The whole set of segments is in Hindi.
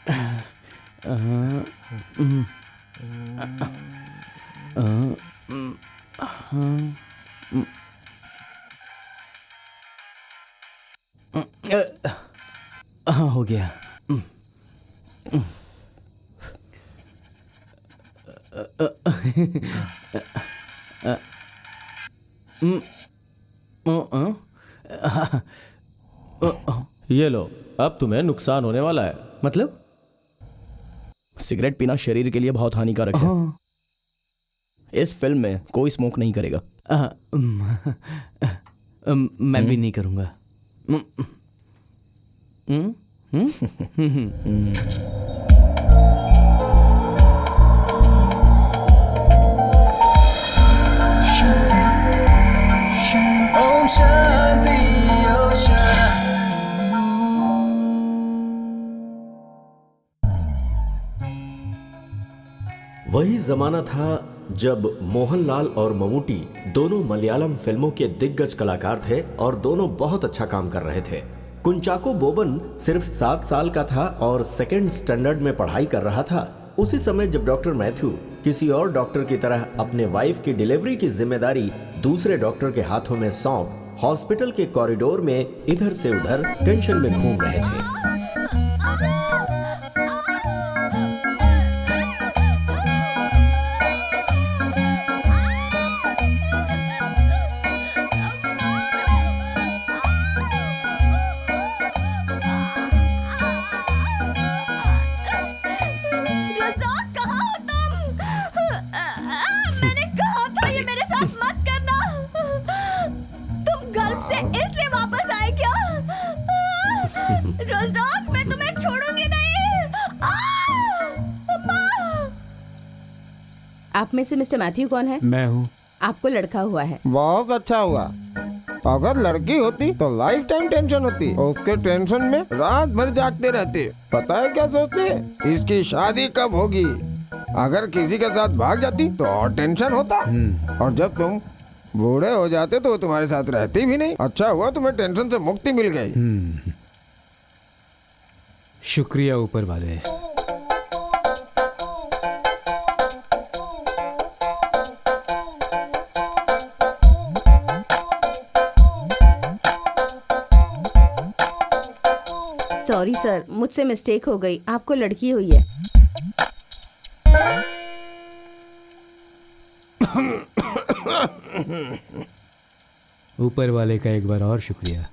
हाँ, हो गया। ये लो, अब तुम्हें नुकसान होने वाला है। मतलब? सिगरेट पीना शरीर के लिए बहुत हानिकारक है। हाँ। इस फिल्म में कोई स्मोक नहीं करेगा। मैं भी नहीं करूंगा। ओम शांति ओम शांति। वही जमाना था जब मोहनलाल और ममूटी दोनों मलयालम फिल्मों के दिग्गज कलाकार थे और दोनों बहुत अच्छा काम कर रहे थे। कुंचाको बोबन सिर्फ 7 साल का था और सेकंड स्टैंडर्ड में पढ़ाई कर रहा था। उसी समय जब डॉक्टर मैथ्यू किसी और डॉक्टर की तरह अपने वाइफ की डिलीवरी की जिम्मेदारी दूसरे डॉक्टर के हाथों में सौंप हॉस्पिटल के कॉरिडोर में इधर से उधर टेंशन में घूम रहे थे। आप में से मिस्टर मैथ्यू कौन है? मैं हूँ। आपको लड़का हुआ है। बहुत अच्छा हुआ। अगर लड़की होती तो लाइफ टाइम टेंशन होती। उसके टेंशन में रात भर जागते रहते। पता है क्या सोचते? इसकी शादी कब होगी। अगर किसी के साथ भाग जाती तो और टेंशन होता। और जब तुम बूढ़े हो जाते तो वो तुम्हारे साथ रहती भी नहीं। अच्छा हुआ तुम्हें टेंशन से मुक्ति मिल गई। शुक्रिया ऊपर वाले। सॉरी सर, मुझसे मिस्टेक हो गई। आपको लड़की हुई है। ऊपर वाले का एक बार और शुक्रिया।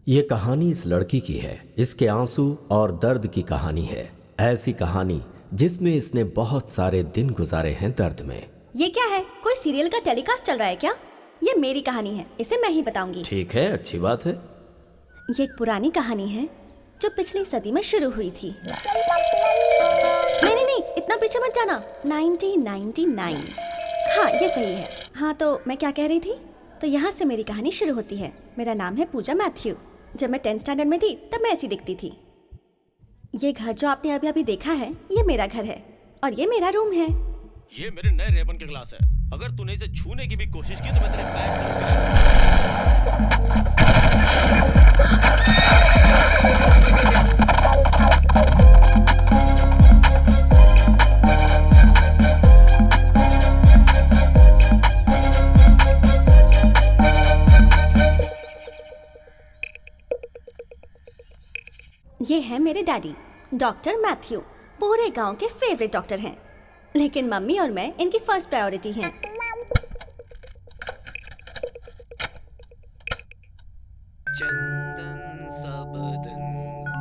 ये कहानी इस लड़की की है। इसके आंसू और दर्द की कहानी है। ऐसी कहानी जिसमें इसने बहुत सारे दिन गुजारे हैं दर्द में। ये क्या है? कोई सीरियल का टेलीकास्ट चल रहा है क्या? ये मेरी कहानी है, इसे मैं ही बताऊंगी। ठीक है, अच्छी बात है। ये एक पुरानी कहानी है जो पिछली सदी में शुरू हुई थी। नहीं, इतना पीछे मत जाना। 1999। हाँ, ये सही है। हाँ, तो मैं क्या कह रही थी? तो यहाँ से मेरी कहानी शुरू होती है। मेरा नाम है पूजा मैथ्यू। जब मैं 10th स्टैंडर्ड में थी तब मैं ऐसी दिखती थी। ये घर जो आपने अभी अभी देखा है, ये मेरा घर है और ये मेरा रूम है। ये मेरे नए रेबन के ग्लास है। अगर तूने इसे छूने की भी कोशिश की तो मैं तेरे पैर ये है मेरे डैडी, डॉक्टर मैथ्यू। पूरे गांव के फेवरेट डॉक्टर हैं, लेकिन मम्मी और मैं इनकी फर्स्ट प्रायोरिटी हैं। चंदन सा बदन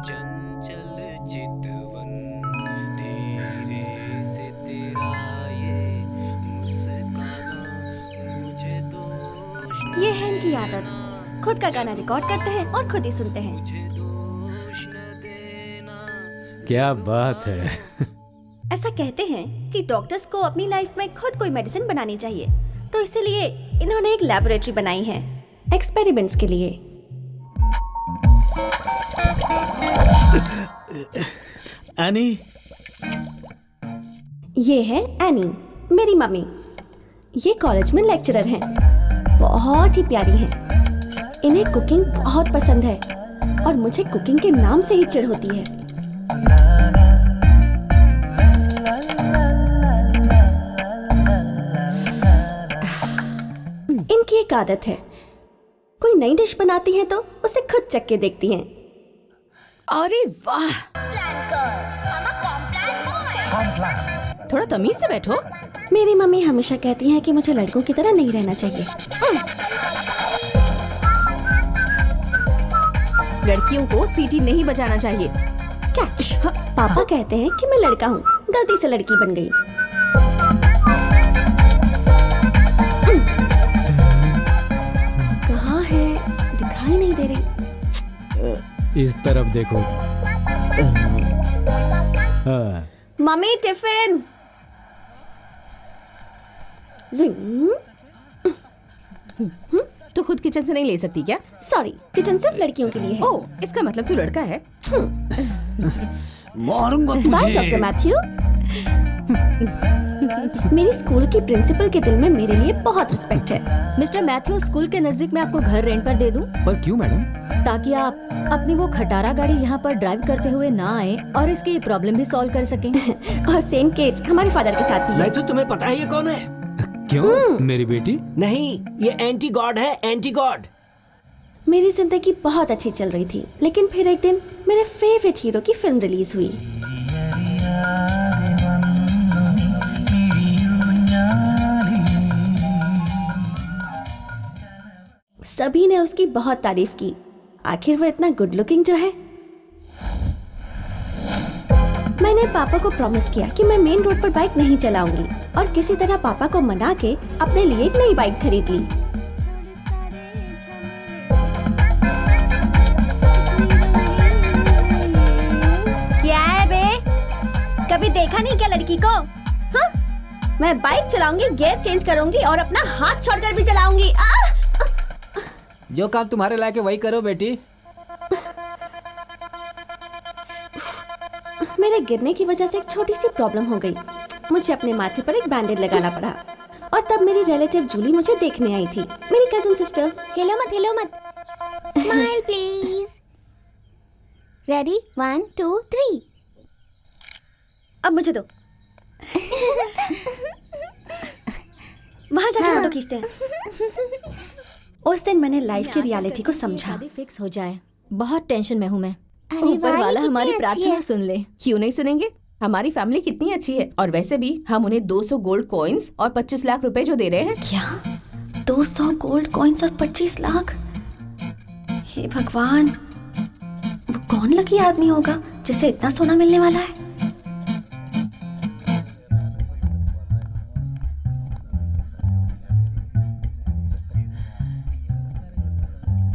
चंचल चितवन, धीरे से तेरा ये मुस्काना मुझे दोष ये है इनकी आदत, खुद का गाना रिकॉर्ड करते हैं और खुद ही सुनते हैं। क्या बात है। ऐसा कहते हैं कि डॉक्टर्स को अपनी लाइफ में खुद कोई मेडिसिन बनानी चाहिए, तो इसीलिए इन्होंने एक लैबोरेटरी बनाई है एक्सपेरिमेंट्स के लिए। एनी, ये है एनी, मेरी मम्मी। ये कॉलेज में लेक्चरर हैं, बहुत ही प्यारी हैं। इन्हें कुकिंग बहुत पसंद है और मुझे कुकिंग के नाम से ही चिढ़ होती है। इनकी एक आदत है, कोई नई डिश बनाती हैं तो उसे खुद चख के देखती हैं। अरे वाह, थोड़ा तमीज से बैठो। मेरी मम्मी हमेशा कहती हैं कि मुझे लड़कों की तरह नहीं रहना चाहिए। लड़कियों को सीटी नहीं बजाना चाहिए। कैच। पापा कहते हैं कि मैं लड़का हूँ, गलती से लड़की बन गई। कहाँ है? दिखाई नहीं दे रही। इस तरफ देखो। हाँ। Mummy tiffin. तो खुद किचन से नहीं ले सकती क्या? सॉरी, किचन सिर्फ लड़कियों के लिए है। ओह, इसका मतलब तू लड़का है। मारूंगा बाय डॉक्टर मैथ्यू। मेरी स्कूल की प्रिंसिपल के दिल में मेरे लिए बहुत रिस्पेक्ट है। मिस्टर मैथ्यू, स्कूल के नजदीक मैं आपको घर रेंट पर दे दूं? पर क्यों मैडम? ताकि आप अपनी वो खटारा गाड़ी यहाँ पर ड्राइव करते हुए ना आए और इसकी प्रॉब्लम भी सॉल्व कर सकें। और सेम केस हमारे फादर के साथ भी है। नहीं तो तुम्हें पता है ये कौन है? क्यों? मेरी बेटी? नहीं, ये एंटी गॉड है, एंटी गॉड। मेरी जिंदगी बहुत अच्छी चल रही थी, लेकिन फिर एक दिन मेरे फेवरेट हीरो की फिल्म रिलीज हुई। सभी ने उसकी बहुत तारीफ की। आखिर वो इतना गुड लुकिंग जो है। मैंने पापा को प्रॉमिस किया कि मैं मेन रोड पर बाइक नहीं चलाऊंगी और किसी तरह पापा को मना के अपने लिए एक नई बाइक खरीद ली। क्या है बे? कभी देखा नहीं क्या लड़की को? हाँ? मैं बाइक चलाऊंगी, गियर चेंज करूंगी और अपना हाथ छोड़कर भी चलाऊंगी। जो काम तुम्हारे लायक है वही करो बेटी। मेरे गिरने की वजह से एक छोटी सी प्रॉब्लम हो गई। मुझे अपने माथे पर एक बैंडेज लगाना पड़ा और तब मेरी रिलेटिव जूली मुझे देखने आई थी। मेरी कजिन सिस्टर। हेलो मत स्माइल प्लीज। रेडी 1 2 3। अब मुझे दो। वहां जाके फोटो खींचते हैं। उस दिन मैंने लाइफ की रियलिटी को समझा। शादी फिक्स हो जाए। बहुत टेंशन में हूँ मैं। अरे ऊपर वाह, ये वाला कितनी हमारी अच्छी प्रार्थना है। सुन ले। क्यों नहीं सुनेंगे? हमारी फैमिली कितनी अच्छी है। और वैसे भी हम उन्हें 200 गोल्ड कॉइन्स और 25 लाख रुपए जो दे रहे हैं। क्या? 200 गोल्ड कॉइन्स और 25 लाख? हे भगवान, वो कौन लकी आदमी होगा जिसे इतना सोना मिलने वाला है?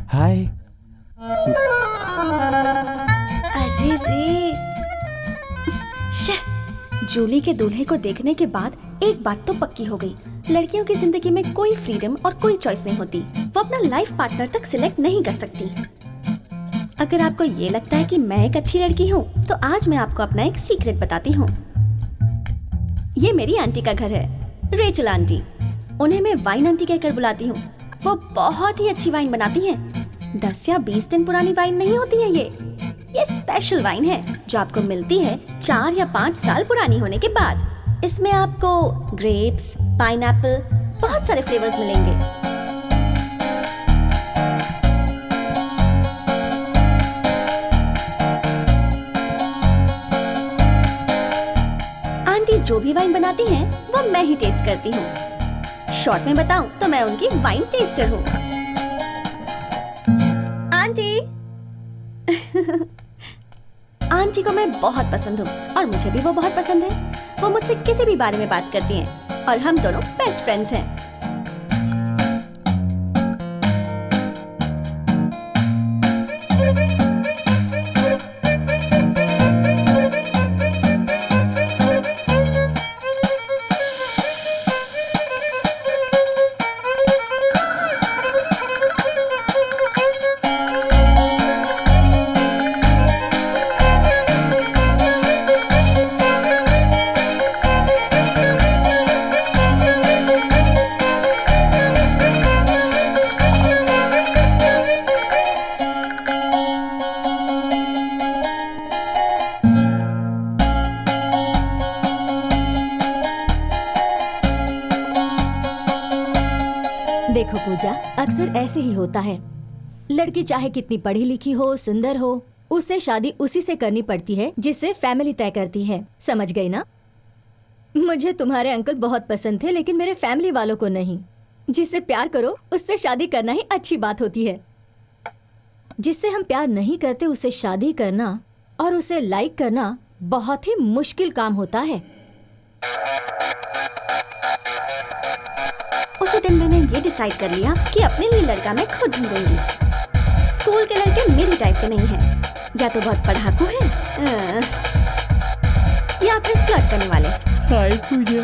हाय। अरे रे, जूली के दूल्हे को देखने के बाद एक बात तो पक्की हो गई, लड़कियों की जिंदगी में कोई फ्रीडम और कोई चॉइस नहीं होती। वो अपना लाइफ पार्टनर तक सिलेक्ट नहीं कर सकती। अगर आपको ये लगता है कि मैं एक अच्छी लड़की हूँ, तो आज मैं आपको अपना एक सीक्रेट बताती हूँ। ये मेरी आंटी का घर है, रेचल आंटी। उन्हें मैं वाइन आंटी कहकर बुलाती हूँ। वो बहुत ही अच्छी वाइन बनाती हैं। 10 या 20 दिन पुरानी वाइन नहीं होती है ये स्पेशल वाइन है जो आपको मिलती है 4 या 5 साल पुरानी होने के बाद। इसमें आपको ग्रेप्स, पाइनएप्पल, बहुत सारे फ्लेवर्स मिलेंगे। आंटी जो भी वाइन बनाती हैं, वो मैं ही टेस्ट करती हूँ। शॉर्ट में बताऊं तो मैं उनकी वाइन टेस्टर हूँ। आंटी आंटी को मैं बहुत पसंद हूँ और मुझे भी वो बहुत पसंद है। वो मुझसे किसी भी बारे में बात करती हैं और हम दोनों बेस्ट फ्रेंड्स हैं। देखो पूजा, अक्सर ऐसे ही होता है। लड़की चाहे कितनी पढ़ी लिखी हो, सुंदर हो, उससे शादी उसी से करनी पड़ती है जिससे फैमिली तय करती है। समझ गई ना? मुझे तुम्हारे अंकल बहुत पसंद थे, लेकिन मेरे फैमिली वालों को नहीं। जिससे प्यार करो उससे शादी करना ही अच्छी बात होती है। जिससे हम प्यार नहीं करते उससे शादी करना और उसे लाइक करना बहुत ही मुश्किल काम होता है। उसी दिन मैंने ये डिसाइड कर लिया कि अपने लिए लड़का मैं खुद ढूंढूंगी। स्कूल के लड़के मेरी टाइप के नहीं हैं। या तो बहुत पढ़ाकू हैं, या फिर फ्लर्ट करने वाले। हाय पूजा।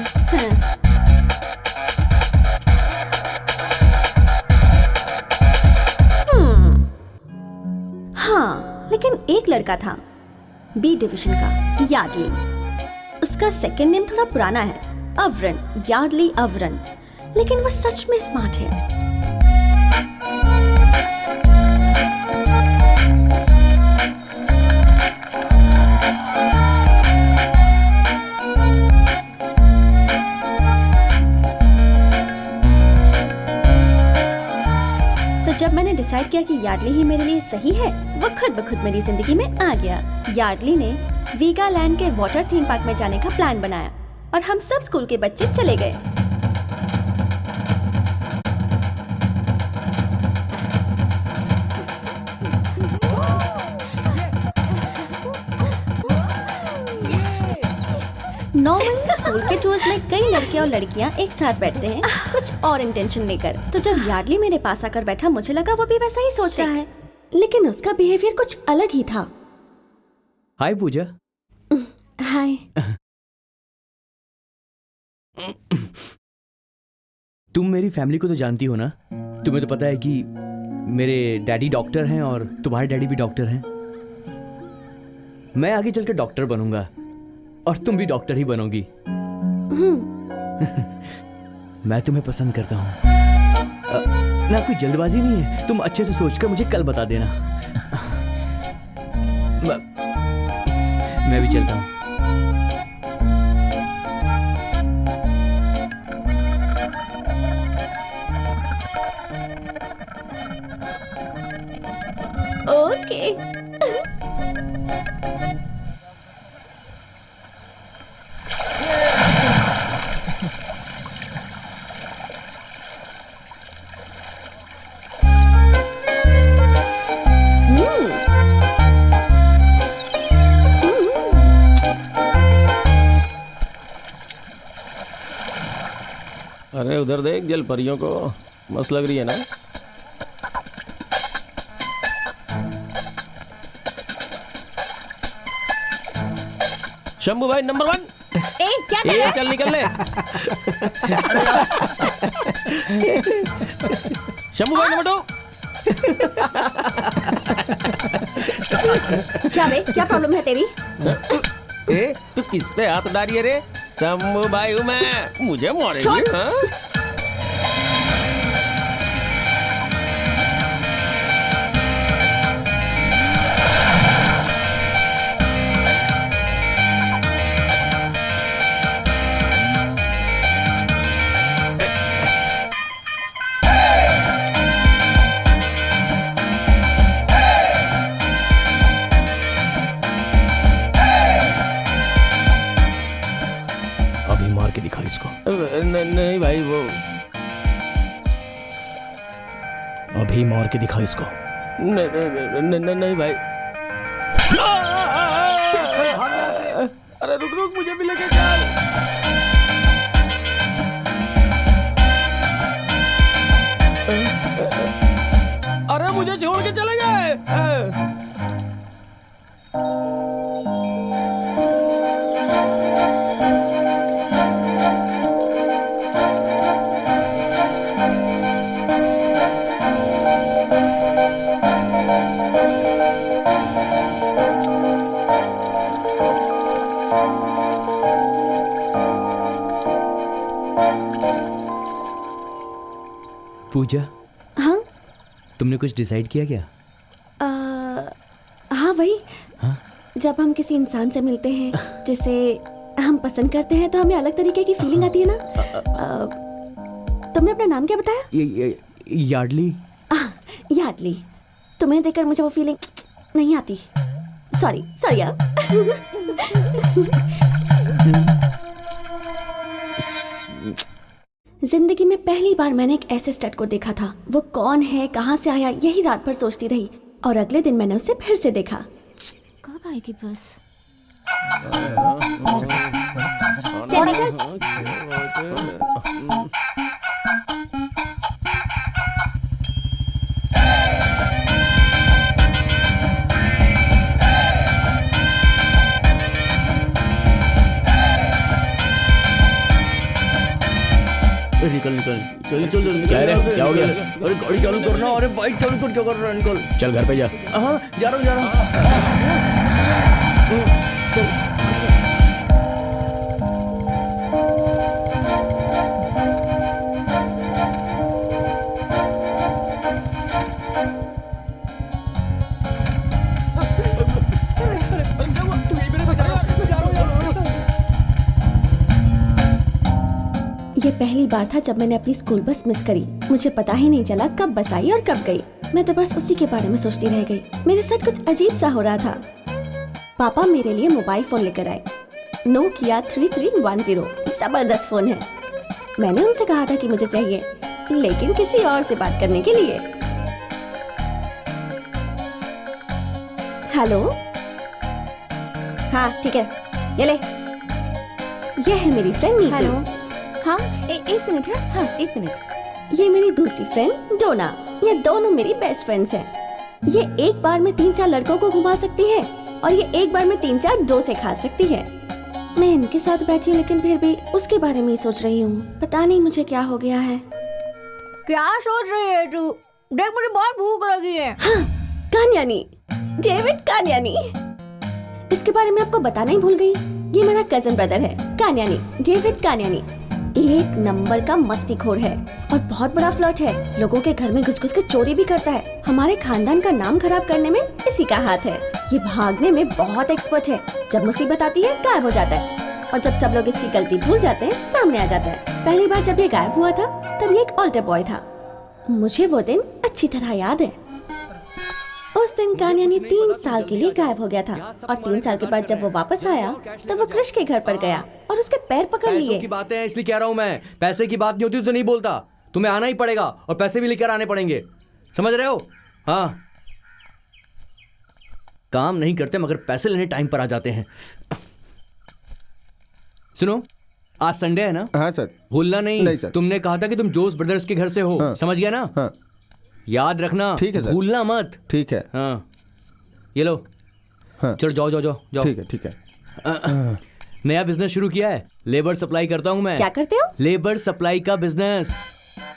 हाँ, लेकिन एक लड़का था बी डिवीजन का, यार्डली। उसका सेकंड नेम थोड़ा पुराना है, अवरन, यार्डली अवरन। लेकिन वो सच में स्मार्ट है। तो जब मैंने डिसाइड किया कि यार्डली ही मेरे लिए सही है, वो खुद ब खुद मेरी जिंदगी में आ गया। यार्डली ने वीगालैंड के वाटर थीम पार्क में जाने का प्लान बनाया और हम सब स्कूल के बच्चे चले गए। नॉर्मल स्कूल के टूर्स में कई लड़के और लड़कियां एक साथ बैठते हैं, कुछ और इंटेंशन लेकर। तो जब यार्डली मेरे पास आकर बैठा, मुझे लगा वो भी वैसा ही सोच रहा है, लेकिन उसका बिहेवियर कुछ अलग ही था। हाय पूजा। हाय। तुम मेरी फैमिली को तो जानती हो ना? तुम्हें तो पता है कि मेरे डैडी डॉक्टर हैं और तुम्हारे डैडी भी डॉक्टर हैं। मैं आगे चलकर डॉक्टर बनूंगा और तुम भी डॉक्टर ही बनोगी। मैं तुम्हें पसंद करता हूँ ना, कोई जल्दबाजी नहीं है। तुम अच्छे से सोचकर मुझे कल बता देना। मैं भी चलता हूँ। ओके। अरे उधर देख जल परियों को, मस्त लग रही है ना। शंभू भाई नंबर 1। ए क्या कर रहा है? चल निकल ले। शंभू भाई नंबर 2। क्या बे, क्या प्रॉब्लम है तेरी? ए तू किस पे हाथ डाली है रे? शंभू भाई हूँ मैं, मुझे मारेगी हाँ? नहीं भाई वो अभी मार के दिखा इसको। नहीं भाई। अरे रुक रुक, मुझे भी लेके चल। अरे मुझे छोड़ के चले गए। पूजा, हाँ तुमने कुछ डिसाइड किया क्या? हाँ वही, हाँ? जब हम किसी इंसान से मिलते हैं जिसे हम पसंद करते हैं तो हमें अलग तरीके की फीलिंग आती है ना। तुमने अपना नाम क्या बताया? यार्डली। यार्डली। तुम्हें देखकर मुझे वो फीलिंग नहीं आती। सॉरी सॉरी यार। जिंदगी में पहली बार मैंने एक ऐसे स्टड को देखा था। वो कौन है, कहाँ से आया, यही रात भर सोचती रही और अगले दिन मैंने उसे फिर से देखा। कब आएगी बस? निकल निकल, चल चल चल। क्या रे, क्या हो गया? अरे गाड़ी चालू करना, अरे बाइक चालू कर, क्या कर रहा है? निकल। चल घर पे जा। हाँ जा रहा हूँ जा रहा हूँ। चल। ये पहली बार था जब मैंने अपनी स्कूल बस मिस करी। मुझे पता ही नहीं चला कब बस आई और कब गई। मैं तो बस उसी के बारे में सोचती रह गई। मेरे साथ कुछ अजीब सा हो रहा था। पापा मेरे लिए मोबाइल फोन लेकर आए, नोकिया 3310। जबरदस्त फोन है। मैंने उनसे कहा था कि मुझे चाहिए, लेकिन किसी और से बात करने के लिए। हेलो, हाँ ठीक है, ये ले। ये है मेरी फ्रेंड नीतू। हाँ एक मिनट है। हाँ एक मिनट। ये मेरी दूसरी फ्रेंड डोना। ये दोनों मेरी बेस्ट फ्रेंड्स हैं। ये एक बार में 3-4 लड़कों को घुमा सकती है और ये एक बार में 3-4 डोसे खा सकती है। मैं इनके साथ बैठी हूँ लेकिन फिर भी उसके बारे में ही सोच रही हूँ। पता नहीं मुझे क्या हो गया है। क्या सोच रही है तू? देख मुझे बहुत भूख लगी है। हाँ, कान्यानी, डेविड कान्यानी। इसके बारे में आपको बताना ही भूल गई। ये मेरा कजन ब्रदर है, कान्यानी, डेविड कान्यानी। एक नंबर का मस्तीखोर है और बहुत बड़ा फ्लर्ट है। लोगों के घर में घुस-घुस के चोरी भी करता है। हमारे खानदान का नाम खराब करने में इसी का हाथ है। ये भागने में बहुत एक्सपर्ट है। जब मुसीबत आती है गायब हो जाता है और जब सब लोग इसकी गलती भूल जाते हैं सामने आ जाता है। पहली बार जब ये गायब हुआ था तब ये एक ऑल्टर बॉय था। मुझे वो दिन अच्छी तरह याद है। उस दिन कान्यानी 3 साल के लिए गायब हो गया था और 3 साल के बाद जब वो वापस आया तब वो कृष के घर पर गया और उसके पैर पकड़ लिए। पैसों की बातें हैं इसलिए कह रहा हूँ मैं। पैसे की बात नहीं होती तो नहीं बोलता। तुम्हें आना ही पड़ेगा और पैसे भी लेकर आने पड़ेंगे, समझ रहे हो? हाँ, काम नहीं करते मगर पैसे लेने टाइम पर आ जाते हैं। सुनो, आज संडे है ना? हाँ सर। भूलना नहीं। नहीं सर। तुमने कहा था कि तुम जोस ब्रदर्स के घर से हो। हाँ। समझ गया ना? हाँ याद रखना। ठीक है सर। भूलना मत। ठीक है। हाँ ये लो। हाँ चलो जाओ जाओ जाओ जाओ। ठीक है ठीक है। नया बिजनेस शुरू किया है, लेबर सप्लाई करता हूँ मैं। क्या करते हो? लेबर सप्लाई का बिजनेस।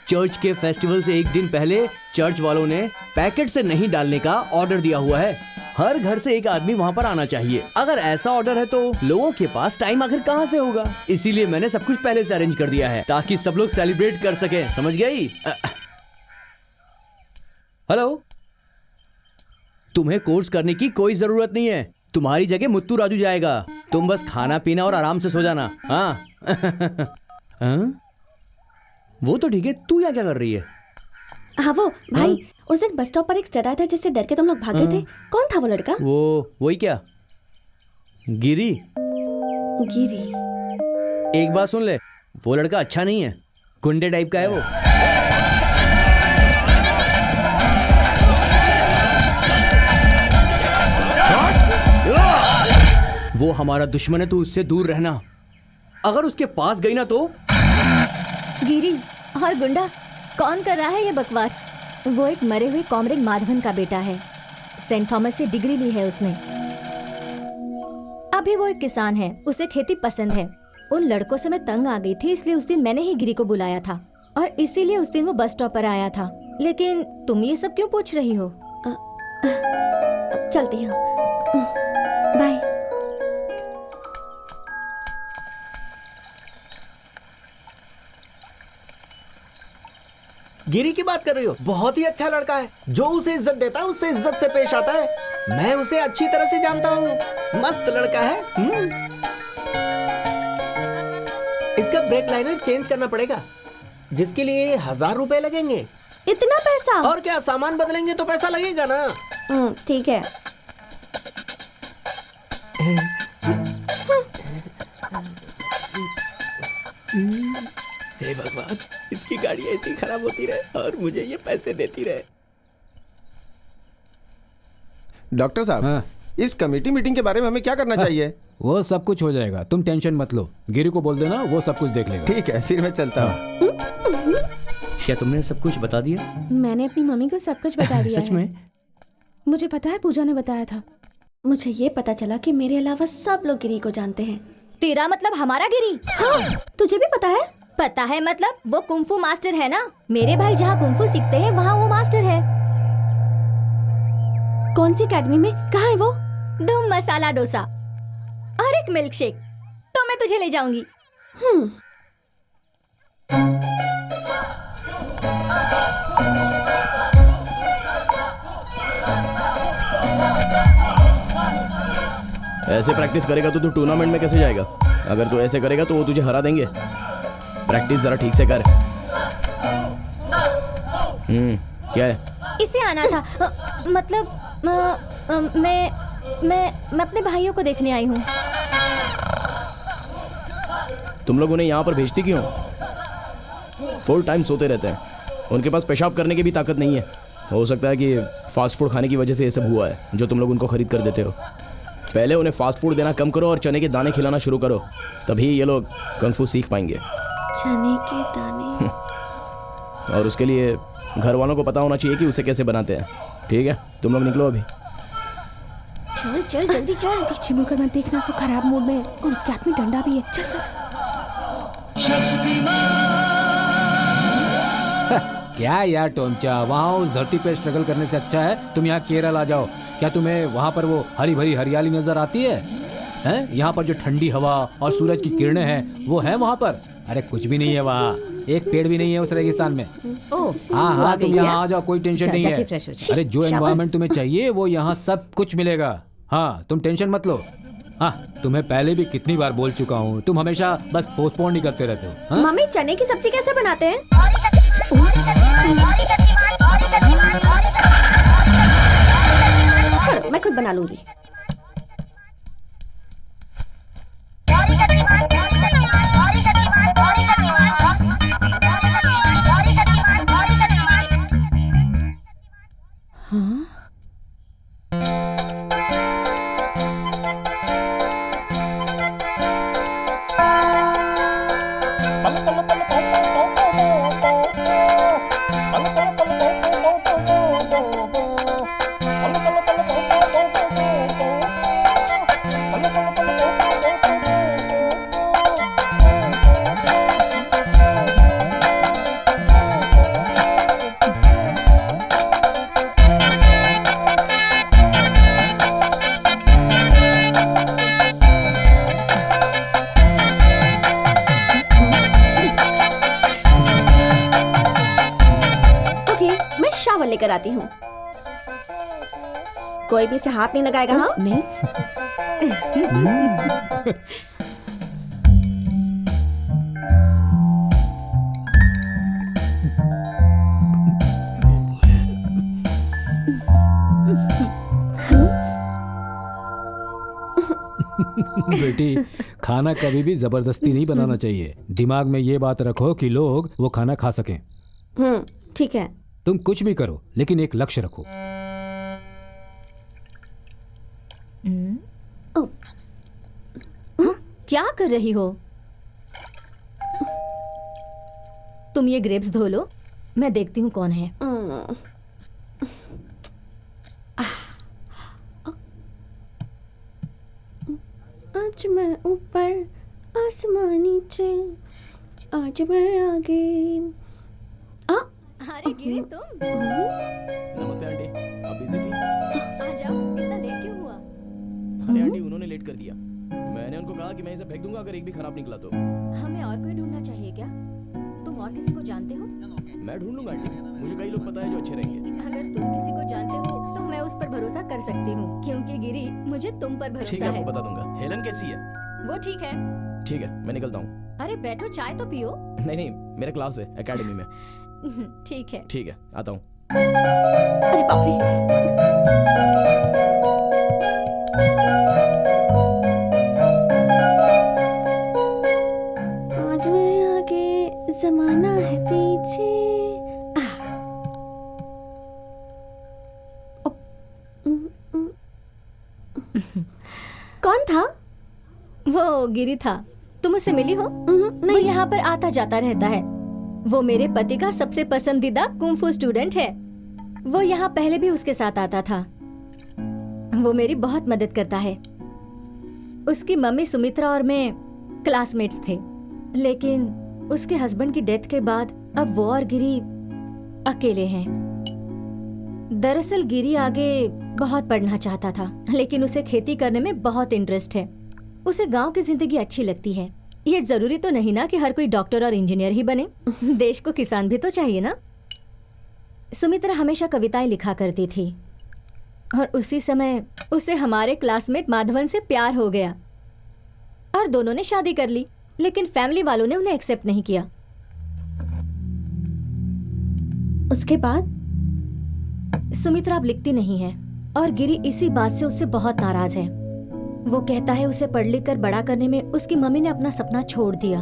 चर्च के फेस्टिवल से एक दिन पहले चर्च वालों ने पैकेट से नहीं डालने का ऑर्डर दिया हुआ है। हर घर से एक आदमी वहाँ पर आना चाहिए। अगर ऐसा ऑर्डर है तो लोगों के पास टाइम आखिर कहाँ से होगा? इसीलिए मैंने सब कुछ पहले से अरेंज कर दिया है ताकि सब लोग सेलिब्रेट कर सके। समझ गई? हेलो, तुम्हें कोर्स करने की कोई जरूरत नहीं है। तुम्हारी जगह मुत्तू राजू जाएगा। तुम बस खाना पीना और आराम से सो जाना। हाँ? हाँ? वो तो ठीक है, तू यहाँ क्या कर रही है? हाँ वो भाई, उस दिन बस स्टॉप पर एक स्टड आया था जिससे डर के तुम लोग भागे थे। कौन था वो लड़का? वही क्या, गिरी। गिरी? एक बात सुन ले, वो लड़का अच्छा नहीं है, गुंडे टाइप का है वो। वो हमारा दुश्मन है, तू उससे दूर रहना। अगर उसके पास गई ना तो। गिरी और गुंडा, कौन कर रहा है ये बकवास? वो एक मरे हुए कॉमरेड माधवन का बेटा है। सेंट थॉमस से डिग्री ली है उसने। अभी वो एक किसान है, उसे खेती पसंद है। उन लड़कों से मैं तंग आ गई थी, इसलिए उस दिन मैंने ही गिरी को बुलाया था और इसीलिए उस दिन वो बस स्टॉप पर आया था। लेकिन तुम ये सब क्यों पूछ रही हो? चलती हूँ, बाय। गिरी की बात कर रही हो? बहुत ही अच्छा लड़का है, जो उसे इज्जत देता है उससे इज्जत से पेश आता है। मैं उसे अच्छी तरह से जानता हूँ, मस्त लड़का है। इसका ब्रेक लाइनर चेंज करना पड़ेगा, जिसके लिए 1000 रुपए लगेंगे। इतना पैसा? और क्या, सामान बदलेंगे तो पैसा लगेगा ना। ठीक है। हे भगवान, इसकी गाड़ी ऐसी खराब होती रहे और मुझे ये पैसे देती रहे। डॉक्टर साहब, हाँ। इस कमेटी मीटिंग के बारे में हमें क्या करना चाहिए? वो सब कुछ हो जाएगा, तुम टेंशन मत लो। गिरी को बोल देना, वो सब कुछ देख लेगा। ठीक है, फिर मैं चलता हूँ। क्या तुमने सब कुछ बता दिया? मैंने अपनी मम्मी को सब कुछ बता दिया। सच में? मुझे पता है, पूजा ने बताया था। मुझे ये पता चला कि मेरे अलावा सब लोग गिरी को जानते हैं। तेरा मतलब हमारा गिरी? हाँ, तुझे भी पता है? पता है मतलब, वो कुंफू मास्टर है ना। मेरे भाई जहाँ कुंफू सीखते हैं वहाँ वो मास्टर है। कौन सी एकेडमी में? कहाँ है वो? धूम मसाला डोसा और एक मिल्क शेक, तो मैं तुझे ले जाऊंगी। ऐसे प्रैक्टिस करेगा तो तू टूर्नामेंट में कैसे जाएगा? अगर तू ऐसे करेगा तो वो तुझे हरा देंगे। प्रैक्टिस जरा ठीक से कर। क्या है? इसे आना था, मतलब मैं अपने भाइयों को देखने आई हूँ। तुम लोग उन्हें यहाँ पर भेजती क्यों? फुल टाइम सोते रहते हैं, उनके पास पेशाब करने की भी ताकत नहीं है। हो सकता है कि फास्ट फूड खाने की वजह से ये सब हुआ है, जो तुम लोग उनको खरीद कर देते हो। पहले उन्हें फास्ट फूड देना कम करो और चने के दाने खिलाना शुरू करो, तभी ये लोग कुंग-फू सीख पाएंगे। चने के दाने? और उसके लिए घर वालों को पता होना चाहिए कि उसे कैसे बनाते हैं। ठीक है, तुम लोग निकलो अभी। चल चल जल्दी चल। पीछे मुड़कर मत देखना, वो खराब मूड में है और उसके हाथ में डंडा भी है। चल चल। क्या यार टोमचा, वहाँ उस धरती पे स्ट्रगल करने से अच्छा है तुम यहाँ केरल आ जाओ। क्या तुम्हें वहाँ पर वो हरी भरी हरियाली नजर आती है? हैं? यहाँ पर जो ठंडी हवा और सूरज की किरणें हैं वो है वहाँ पर? अरे कुछ भी नहीं है वहाँ, एक पेड़ भी नहीं है उस रेगिस्तान में। हाँ हाँ, तुम यहाँ आ जाओ, कोई टेंशन नहीं है। अरे जो एनवायरनमेंट तुम्हें चाहिए वो यहाँ सब कुछ मिलेगा। हाँ, तुम टेंशन मत लो। हाँ, तुम्हें पहले भी कितनी बार बोल चुका हूँ, तुम हमेशा बस पोस्टपोन ही करते रहते हो। मम्मी चने की सब्जी कैसे बनाते हैं? छोड़ो, मैं खुद बना लूंगी। लेकर आती हूँ। कोई भी इसे हाथ नहीं लगाएगा। हाँ नहीं। बेटी, खाना कभी भी जबरदस्ती नहीं बनाना चाहिए। दिमाग में ये बात रखो कि लोग वो खाना खा सकें। ठीक है। तुम कुछ भी करो लेकिन एक लक्ष्य रखो। क्या कर रही हो? तुम ये ग्रेप्स धो लो, मैं देखती हूँ कौन है। आज मैं ऊपर आसमान नीचे, आज मैं आगे। अरे गिरी तुम। नमस्ते आंटी, आप बिजी थी? आ जाओ, इतना लेट क्यों हुआ? अरे आंटी, उन्होंने लेट कर दिया। मैंने उनको कहा कि मैं इसे फेंक दूंगा अगर एक भी खराब निकला तो। हमें और कोई ढूंढना चाहिए क्या? तुम और किसी को जानते हो? मैं ढूंढ लूंगा आंटी, मुझे कई लोग पता है जो अच्छे रहेंगे। अगर तुम किसी को जानते हो तो मैं उस पर भरोसा कर सकती हूँ, क्योंकि गिरी मुझे तुम पर ठीक भरोसा है, है। आपको बता दूंगा। हेलन कैसी है? वो ठीक है। ठीक है, मैं निकलता हूँ। अरे बैठो, चाय तो पियो। नहीं नहीं, मेरा क्लास है एकेडमी में। ठीक है। ठीक है, आता हूँ। अरे बाप रे। आज मैं आगे, जमाना है पीछे। कौन था? वो गिरी था। तुम उससे मिली हो? नहीं। वो यहाँ पर आता जाता रहता है। वो मेरे पति का सबसे पसंदीदा कुंफू स्टूडेंट है। वो यहाँ पहले भी उसके साथ आता था। वो मेरी बहुत मदद करता है। उसकी मम्मी सुमित्रा और मैं क्लासमेट्स थे, लेकिन उसके हस्बैंड की डेथ के बाद अब वो और गिरी अकेले हैं। दरअसल गिरी आगे बहुत पढ़ना चाहता था, लेकिन उसे खेती करने में बहुत इंटरेस्ट है। उसे गांव की जिंदगी अच्छी लगती है। ये जरूरी तो नहीं ना कि हर कोई डॉक्टर और इंजीनियर ही बने। देश को किसान भी तो चाहिए ना। सुमित्रा हमेशा कविताएं लिखा करती थी और उसी समय उसे हमारे क्लासमेट माधवन से प्यार हो गया और दोनों ने शादी कर ली, लेकिन फैमिली वालों ने उन्हें एक्सेप्ट नहीं किया। उसके बाद सुमित्रा अब लिखती नहीं है और गिरी इसी बात से उससे बहुत नाराज है। वो कहता है उसे पढ़ लिख कर बड़ा करने में उसकी मम्मी ने अपना सपना छोड़ दिया।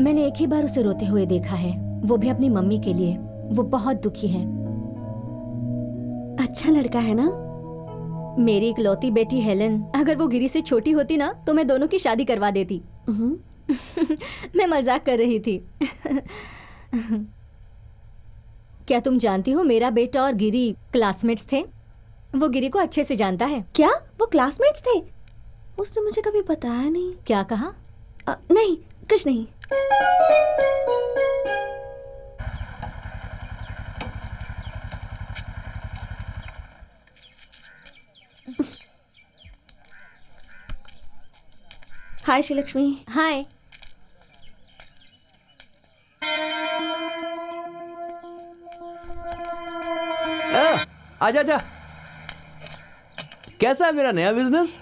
मैंने एक ही बार उसे रोते हुए देखा है, वो भी अपनी मम्मी के लिए। वो बहुत दुखी है। अच्छा लड़का है ना? मेरी इकलौती बेटी हेलन, अगर वो गिरी से छोटी होती ना तो मैं दोनों की शादी करवा देती। मैं मजाक कर रही थी। क्या तुम जानती हो मेरा बेटा और गिरी क्लासमेट्स थे? वो गिरी को अच्छे से जानता है। क्या वो क्लासमेट्स थे? उसने मुझे कभी बताया नहीं। क्या कहा? नहीं, कुछ नहीं। हाय श्रीलक्ष्मी। हाय। आजा आजा। कैसा है मेरा नया बिजनेस?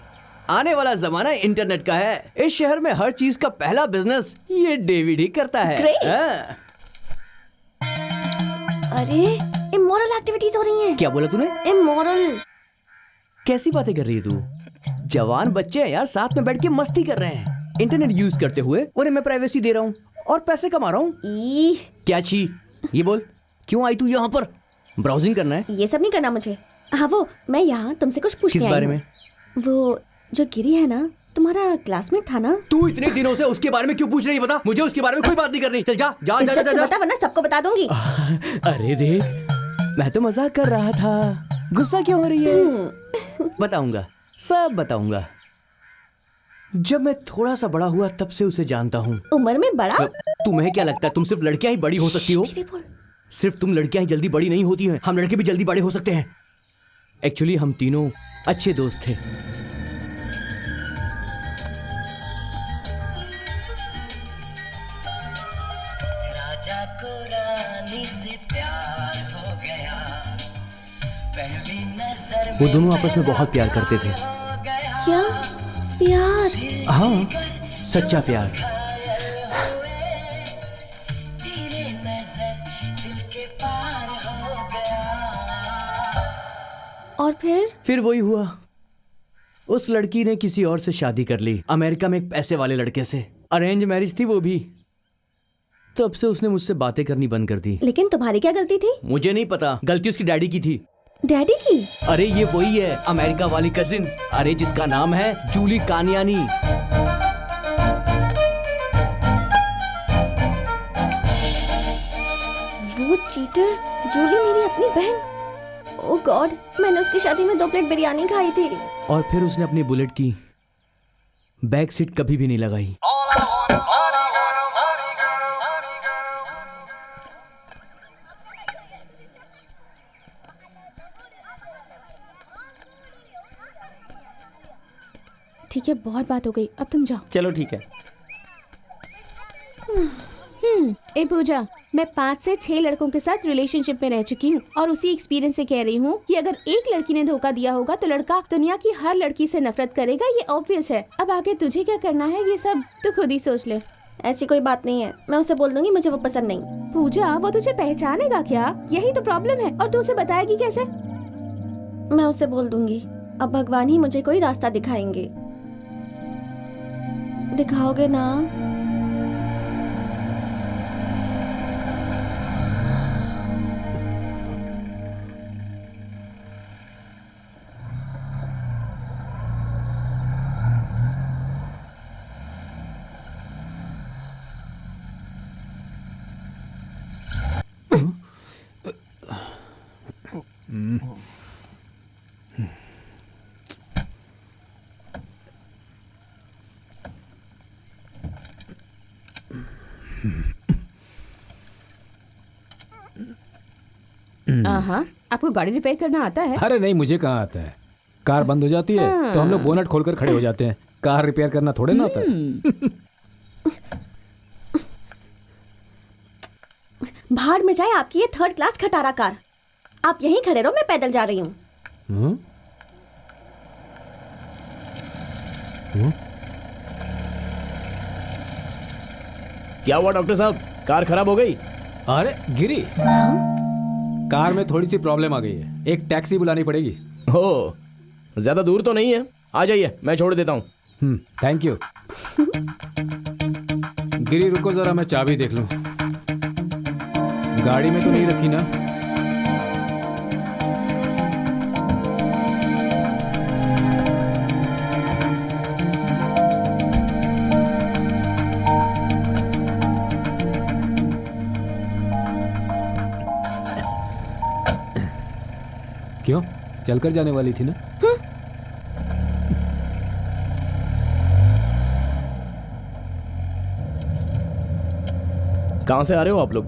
आने वाला जमाना इंटरनेट का है। इस शहर में हर चीज का पहला बिजनेस ये डेविड ही करता है। अरे इमोरल एक्टिविटीज हो रही हैं। क्या बोला तूने? इमोरल। कैसी बातें कर रही है तू? जवान बच्चे हैं यार, साथ में बैठ के मस्ती कर रहे हैं। इंटरनेट यूज करते हुए उन्हें मैं प्राइवेसी दे रहा हूँ और पैसे कमा रहा हूँ। क्या छी? ये बोल, क्यों आई तू यहाँ पर? ब्राउजिंग करना है? ये सब नहीं करना मुझे। हाँ वो मैं यहाँ तुमसे कुछ पूछने आई हूँ। किस बारे में? वो जो गिरी है ना, तुम्हारा क्लासमेट था ना? तू इतने दिनों से उसके बारे में क्यों पूछ रही है? बता मुझे, उसके बारे में कोई बात नहीं करनी। चल जा जा जा, जा, जा, जा। बता वरना सबको बता दूंगी। अरे देख, मैं तो मजाक कर रहा था। गुस्सा क्यों हो रही है? बताऊंगा, सब बताऊंगा। जब मैं थोड़ा सा बड़ा हुआ तब से उसे जानता हूँ। उम्र में बड़ा? तुम्हें क्या लगता है तुम सिर्फ लड़कियां ही बड़ी हो सकती हो? सिर्फ तुम लड़कियां ही जल्दी बड़ी नहीं होती हैं, हम लड़के भी जल्दी बड़े हो सकते हैं। एक्चुअली हम तीनों अच्छे दोस्त थे। राजा को रानी से प्यार हो गया। वो दोनों आपस में बहुत प्यार करते थे। क्या प्यार? हाँ, सच्चा प्यार। और फिर वही हुआ। उस लड़की ने किसी और से शादी कर ली, अमेरिका में एक पैसे वाले लड़के से। अरेंज मैरिज थी वो भी। तब से उसने मुझसे बातें करनी बंद कर दी। लेकिन तुम्हारी क्या गलती थी? मुझे नहीं पता, गलती उसकी डैडी की थी। डैडी की? अरे ये वही है, अमेरिका वाली कजिन। अरे जिसका नाम है जूली कानियानी। वो चीटर, जूली मेरी अपनी बहन। ओह गॉड, मैंने उसकी शादी में 2 प्लेट बिरयानी खाई थी। और फिर उसने अपनी बुलेट की बैक सीट कभी भी नहीं लगाई। ठीक है, बहुत बात हो गई, अब तुम जाओ। चलो ठीक है। ए पूजा, मैं 5 से 6 लड़कों के साथ रिलेशनशिप में रह चुकी हूँ और उसी एक्सपीरियंस से कह रही हूँ कि अगर एक लड़की ने धोखा दिया होगा तो लड़का दुनिया की हर लड़की से नफरत करेगा। ये ऑब्वियस है। अब आगे तुझे क्या करना है ये सब तो खुद ही सोच ले। ऐसी कोई बात नहीं है, मैं उसे बोल दूंगी मुझे वो पसंद नहीं। पूजा, वो तुझे पहचानेगा क्या? यही तो प्रॉब्लम है। और तू उसे बताएगी कैसे? मैं उसे बोल दूंगी। अब भगवान ही मुझे कोई रास्ता दिखाएंगे। दिखाओगे ना? हाँ, आपको गाड़ी रिपेयर करना आता है? अरे नहीं, मुझे कहाँ आता है। कार बंद हो जाती है तो हम लोग बोनट खोलकर खड़े हो जाते हैं। कार रिपेयर करना थोड़े ना आता है। भाड़ में जाए आपकी ये 3rd क्लास खटारा कार। आप यहीं खड़े रहो, मैं पैदल जा रही हूँ। क्या हुआ डॉक्टर साहब, कार खराब हो गई? अरे गिरी, कार में थोड़ी सी प्रॉब्लम आ गई है, एक टैक्सी बुलानी पड़ेगी। हो, ज्यादा दूर तो नहीं है, आ जाइए, मैं छोड़ देता हूँ। Thank you. गिरी रुको जरा, मैं चाबी देख लूं। गाड़ी में तो नहीं रखी ना? क्यों, चलकर जाने वाली थी ना? कहाँ से आ रहे हो आप लोग?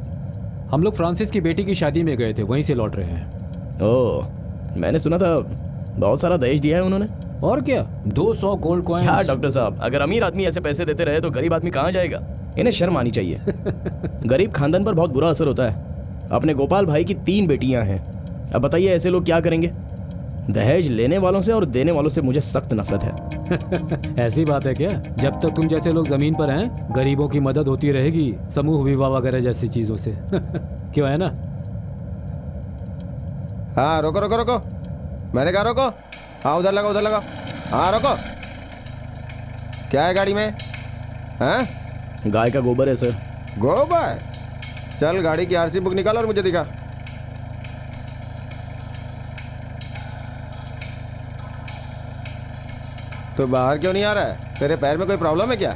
हम लोग फ्रांसिस की बेटी की शादी में गए थे, वहीं से लौट रहे हैं। ओह, मैंने सुना था बहुत सारा दहेज दिया है उन्होंने। और क्या, 200 गोल्ड कॉइन्स। क्या डॉक्टर साहब, अगर अमीर आदमी ऐसे पैसे देते रहे तो गरीब आदमी कहाँ जाएगा? इन्हें शर्म आनी चाहिए। गरीब खानदान पर बहुत बुरा असर होता है। अपने गोपाल भाई की 3 बेटियां हैं। अब बताइए ऐसे लोग क्या करेंगे? दहेज लेने वालों से और देने वालों से मुझे सख्त नफरत है। ऐसी बात है क्या? जब तक तुम जैसे लोग जमीन पर हैं, गरीबों की मदद होती रहेगी, समूह विवाह वगैरह जैसी चीजों से। क्यों, है ना? हाँ, रोको रोको रोको, मैंने कहा रोको। हाँ, उधर लगा, उधर लगा। हाँ रोको। क्या है गाड़ी में? हाँ, गाय का गोबर है सर। गोबर? चल गाड़ी की आरसी बुक निकाल और मुझे दिखा। तो बाहर क्यों नहीं आ रहा है? तेरे पैर में कोई प्रॉब्लम है क्या?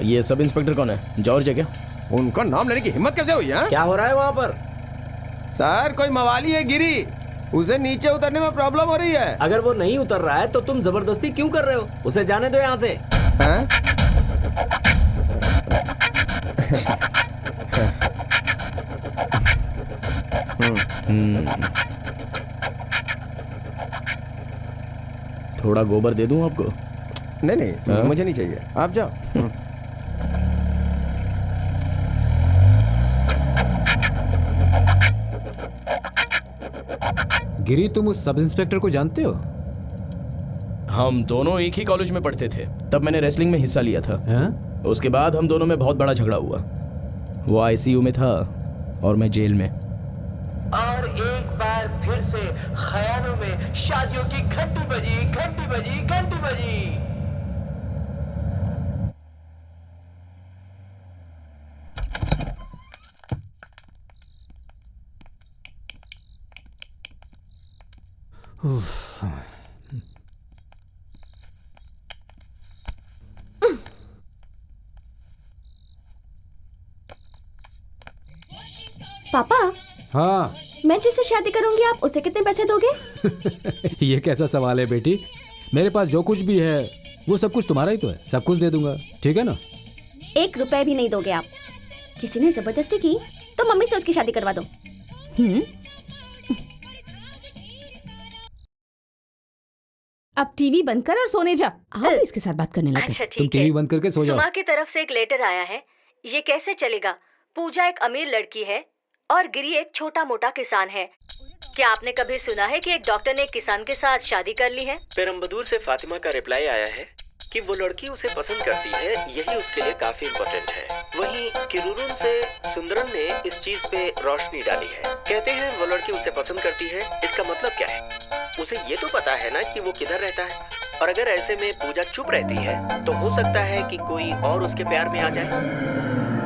ये सब इंस्पेक्टर कौन है? जॉर्ज है क्या? उनका नाम लेने की हिम्मत कैसे हुई है? क्या हो रहा है वहाँ पर? सर, कोई मवाली है गिरी, उसे नीचे उतरने में प्रॉब्लम हो रही है। अगर वो नहीं उतर रहा है तो तुम जबरदस्ती क्यों कर रहे हो? उसे जाने दो यहाँ से। थोड़ा गोबर दे दूं आपको? नहीं नहीं, मुझे नहीं चाहिए, आप जाओ। गिरी, तुम उस सब इंस्पेक्टर को जानते हो? हम दोनों एक ही कॉलेज में पढ़ते थे, तब मैंने रेसलिंग में हिस्सा लिया था। हैं? उसके बाद हम दोनों में बहुत बड़ा झगड़ा हुआ। वो आईसीयू में था और मैं जेल में। और एक बार फिर से ख्यालों में शादियों की घंटी बजी, घंटी बजी, घंटी बजी। पापा, हाँ। मैं जिससे शादी करूंगी आप उसे कितने पैसे दोगे? ये कैसा सवाल है बेटी? मेरे पास जो कुछ भी है वो सब कुछ तुम्हारा ही तो है, सब कुछ दे दूंगा, ठीक है ना? 1 रुपए भी नहीं दोगे आप? किसी ने जबरदस्ती की तो मम्मी से उसकी शादी करवा दो। अब टीवी बंद कर और सोने जा। आप इसके साथ बात करने लगे। अच्छा तुम ठीक टीवी है। बंद करके सो जाओ। सुमा की तरफ से एक लेटर आया है। ये कैसे चलेगा? पूजा एक अमीर लड़की है और गिरी एक छोटा मोटा किसान है। क्या आपने कभी सुना है कि एक डॉक्टर ने एक किसान के साथ शादी कर ली है? पेरम्बदूर से फातिमा का रिप्लाई आया है कि वो लड़की उसे पसंद करती है, यही उसके लिए काफी इम्पोर्टेंट है। वहीं किरुरुन से सुंदरन ने इस चीज पे रोशनी डाली है। कहते हैं वो लड़की उसे पसंद करती है। इसका मतलब क्या है? उसे ये तो पता है ना कि वो किधर रहता है, और अगर ऐसे में पूजा चुप रहती है तो हो सकता है कि कोई और उसके प्यार में आ जाए।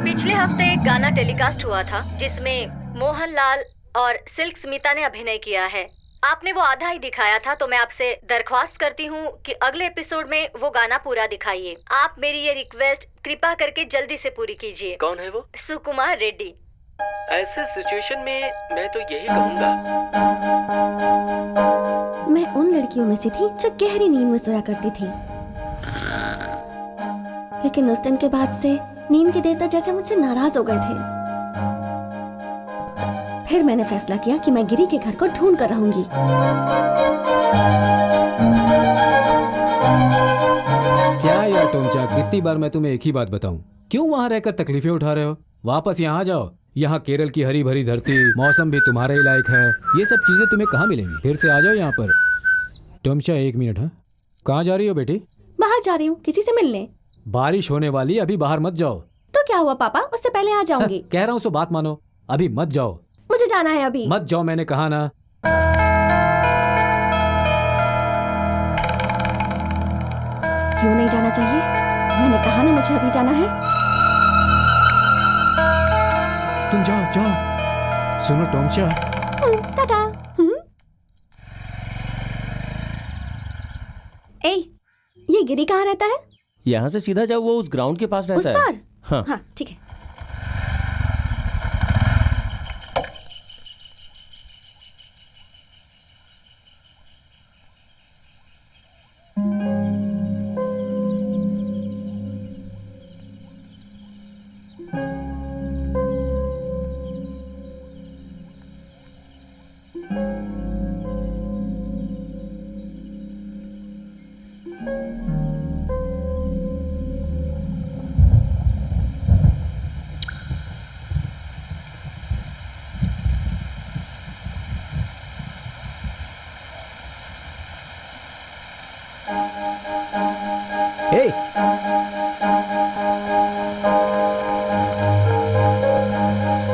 पिछले हफ्ते एक गाना टेलीकास्ट हुआ था जिसमें मोहनलाल और सिल्क स्मिता ने अभिनय किया है। आपने वो आधा ही दिखाया था, तो मैं आपसे दरख्वास्त करती हूँ कि अगले एपिसोड में वो गाना पूरा दिखाइए। आप मेरी ये रिक्वेस्ट कृपा करके जल्दी से पूरी कीजिए। कौन है वो? सुकुमार रेड्डी। ऐसे सिचुएशन में मैं तो यही कहूँगा। मैं उन लड़कियों में से थी जो गहरी नींद में सोया करती थी, लेकिन उस दिन के बाद से नींद के देवता जैसे मुझसे नाराज हो गए थे। फिर मैंने फैसला किया कि मैं गिरी के घर को ढूंढ कर रहूंगी। क्या यार टोमचा, कितनी बार मैं तुम्हें एक ही बात बताऊं? क्यों वहाँ रहकर तकलीफें उठा रहे हो? वापस यहाँ जाओ। यहाँ केरल की हरी भरी धरती, मौसम भी तुम्हारे ही लायक है। ये सब चीजें तुम्हें कहाँ मिलेंगी? फिर से आ जाओ यहाँ पर। टोमचा 1 मिनट। हाँ, कहाँ जा रही हो बेटी? बाहर जा रही हूँ, किसी से मिलने। बारिश होने वाली, अभी बाहर मत जाओ। तो क्या हुआ पापा, उससे पहले आ जाऊंगी। कह रहा हूँ सो बात मानो, अभी मत जाओ। मुझे जाना है अभी। मत जाओ, मैंने कहा ना। क्यों नहीं जाना चाहिए? मैंने कहा ना मुझे अभी जाना है। तुम जाओ जाओ। सुनो टोमचा। टाटा। ए, ये गिरी कहाँ रहता है? यहाँ से सीधा जाओ, वो उस ग्राउंड के पास रहता उस है। पार? हाँ। हाँ ठीक है।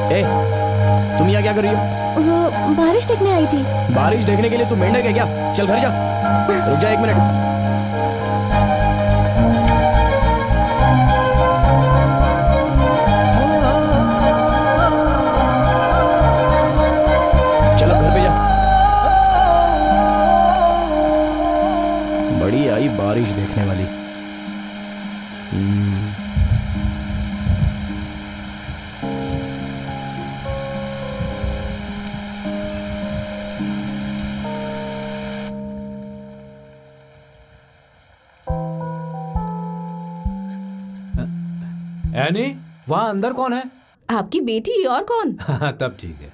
हे, तुम यहाँ क्या कर रही हो? वो बारिश देखने आई थी। बारिश देखने के लिए तू मेंढक है क्या? चल घर जा। रुक जा 1 मिनट। चल अब घर पे जा। बड़ी आई बारिश देखने वाली। एनी, वहाँ अंदर कौन है? आपकी बेटी और कौन? तब ठीक है।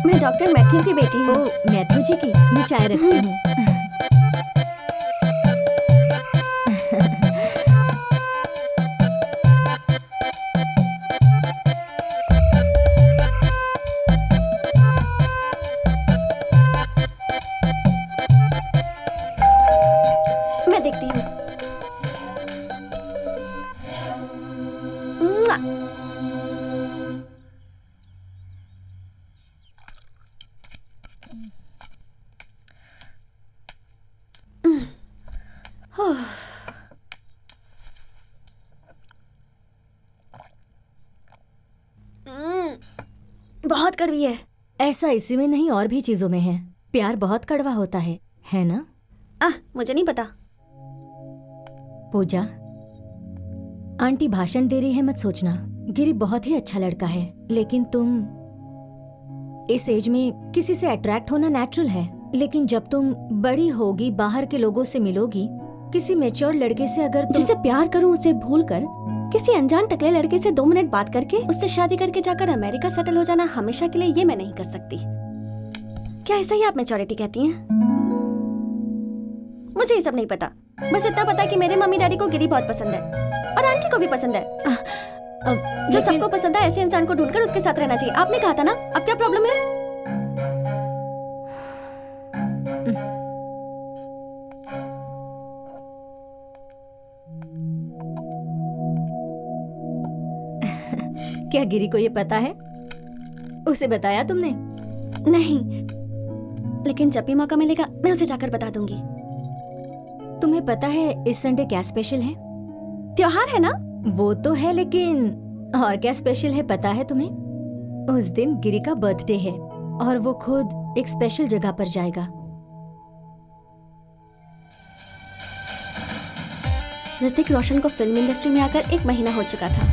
मैं डॉक्टर मैथ्यू की बेटी हूँ। मैथ्यू जी की? मैं चाय रखती हूँ। बहुत कड़वी है। ऐसा इसी में नहीं और भी चीजों में है। प्यार बहुत कड़वा होता है ना? मुझे नहीं पता। पूजा, आंटी भाषण दे रही है, मत सोचना। गिरी बहुत ही अच्छा लड़का है, लेकिन तुम इस एज में किसी से अट्रैक्ट होना नेचुरल है, लेकिन जब तुम बड़ी होगी, बाहर के लोगों से मिलोगी, किसी मैच्योर लड़के से अगर जिसे प्यार करूं उसे भूल कर किसी अनजान टकले लड़के से 2 मिनट बात करके उससे शादी करके जाकर अमेरिका सेटल हो जाना हमेशा के लिए, ये मैं नहीं कर सकती। क्या ऐसा ही आप मैच्योरिटी कहती हैं? मुझे ये सब नहीं पता। बस इतना पता है कि मेरे मम्मी डैडी को गिरी बहुत पसंद है और आंटी को भी पसंद है। जो सबको पसंद है ऐसे इंसान को ढूंढकर उसके साथ रहना चाहिए। आपने कहा था ना, अब क्या प्रॉब्लम है? क्या गिरी को ये पता है? उसे बताया तुमने? नहीं, लेकिन जब भी मौका मिलेगा मैं उसे जाकर बता दूंगी। तुम्हें पता है इस संडे क्या स्पेशल है? त्योहार है ना? वो तो है, लेकिन और क्या स्पेशल है पता है तुम्हें? उस दिन गिरी का बर्थडे है और वो खुद एक स्पेशल जगह पर जाएगा। ऋतिक रोशन को फिल्म इंडस्ट्री में आकर 1 महीना हो चुका था।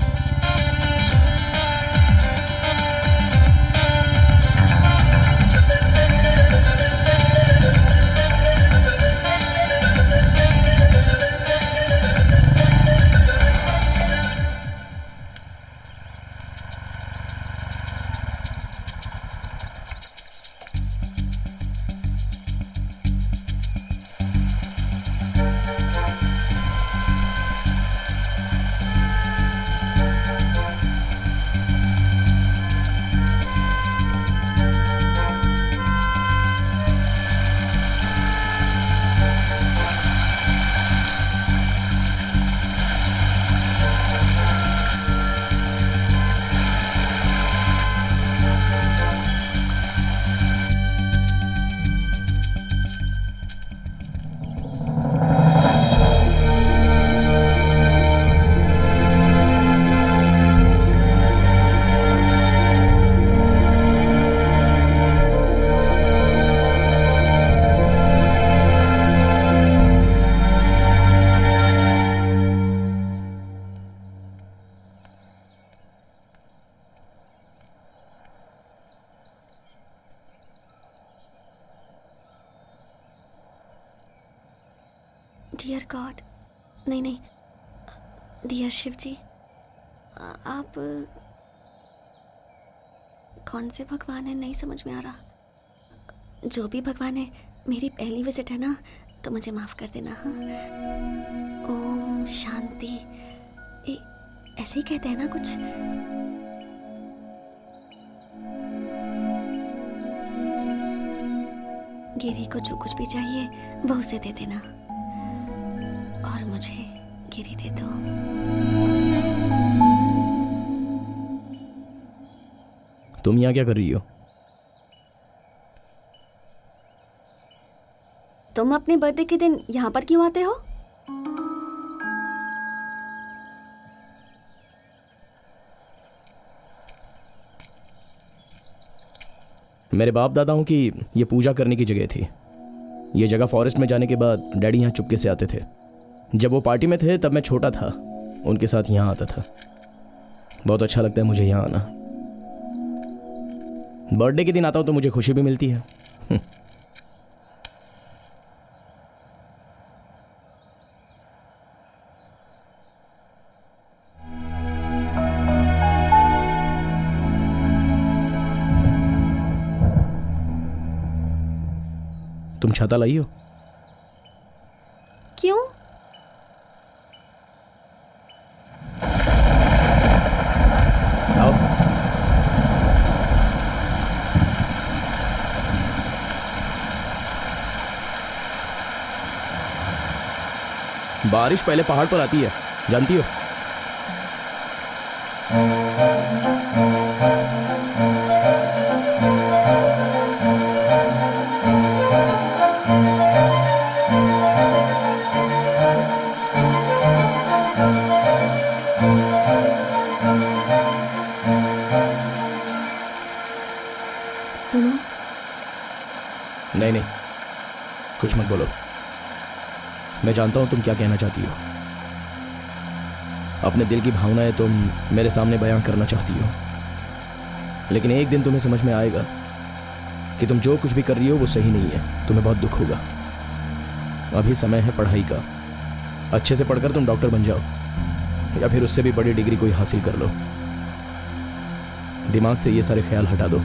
डियर गॉड, नहीं, डियर शिव जी, आप कौन से भगवान हैं नहीं समझ में आ रहा। जो भी भगवान है, मेरी पहली विजिट है ना, तो मुझे माफ कर देना। हाँ, ओम शांति, ऐसे ही कहते हैं ना कुछ। गिरी को जो कुछ भी चाहिए वो उसे दे देना और मुझे गिरी दे दो। तुम यहाँ क्या कर रही हो? तुम अपने बर्थडे के दिन यहाँ पर क्यों आते हो? मेरे बाप दादाओं की ये पूजा करने की जगह थी। ये जगह फॉरेस्ट में जाने के बाद डैडी यहाँ चुपके से आते थे। जब वो पार्टी में थे तब मैं छोटा था, उनके साथ यहाँ आता था। बहुत अच्छा लगता है मुझे यहाँ आना। बर्थडे के दिन आता हूँ तो मुझे खुशी भी मिलती है। तुम छाता लाई हो? क्यों? आओ। बारिश पहले पहाड़ पर आती है, जानती हो? नहीं नहीं, कुछ मत बोलो। मैं जानता हूं तुम क्या कहना चाहती हो। अपने दिल की भावनाएं तुम मेरे सामने बयां करना चाहती हो, लेकिन एक दिन तुम्हें समझ में आएगा कि तुम जो कुछ भी कर रही हो वो सही नहीं है। तुम्हें बहुत दुख होगा। अभी समय है पढ़ाई का। अच्छे से पढ़कर तुम डॉक्टर बन जाओ, या फिर उससे भी बड़ी डिग्री कोई हासिल कर लो। दिमाग से ये सारे ख्याल हटा दो।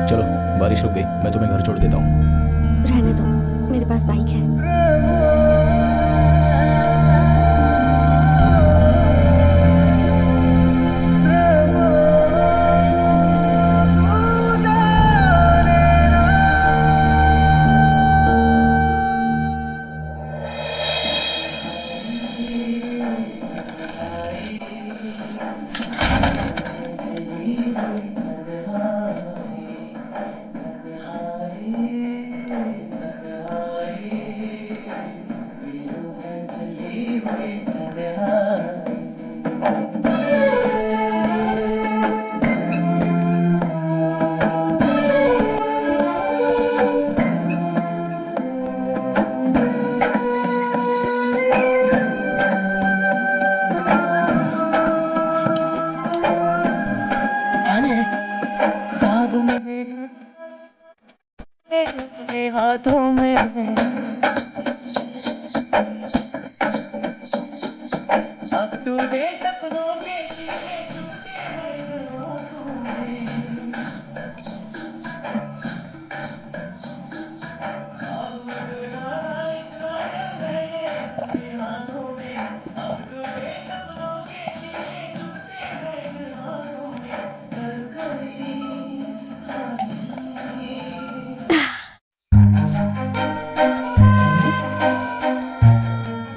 चलो, बारिश रुक गई, मैं तुम्हें घर छोड़ देता हूँ। रहने दो, मेरे पास बाइक है। हाथों में अब टूटे सपनों के शीशे टूटे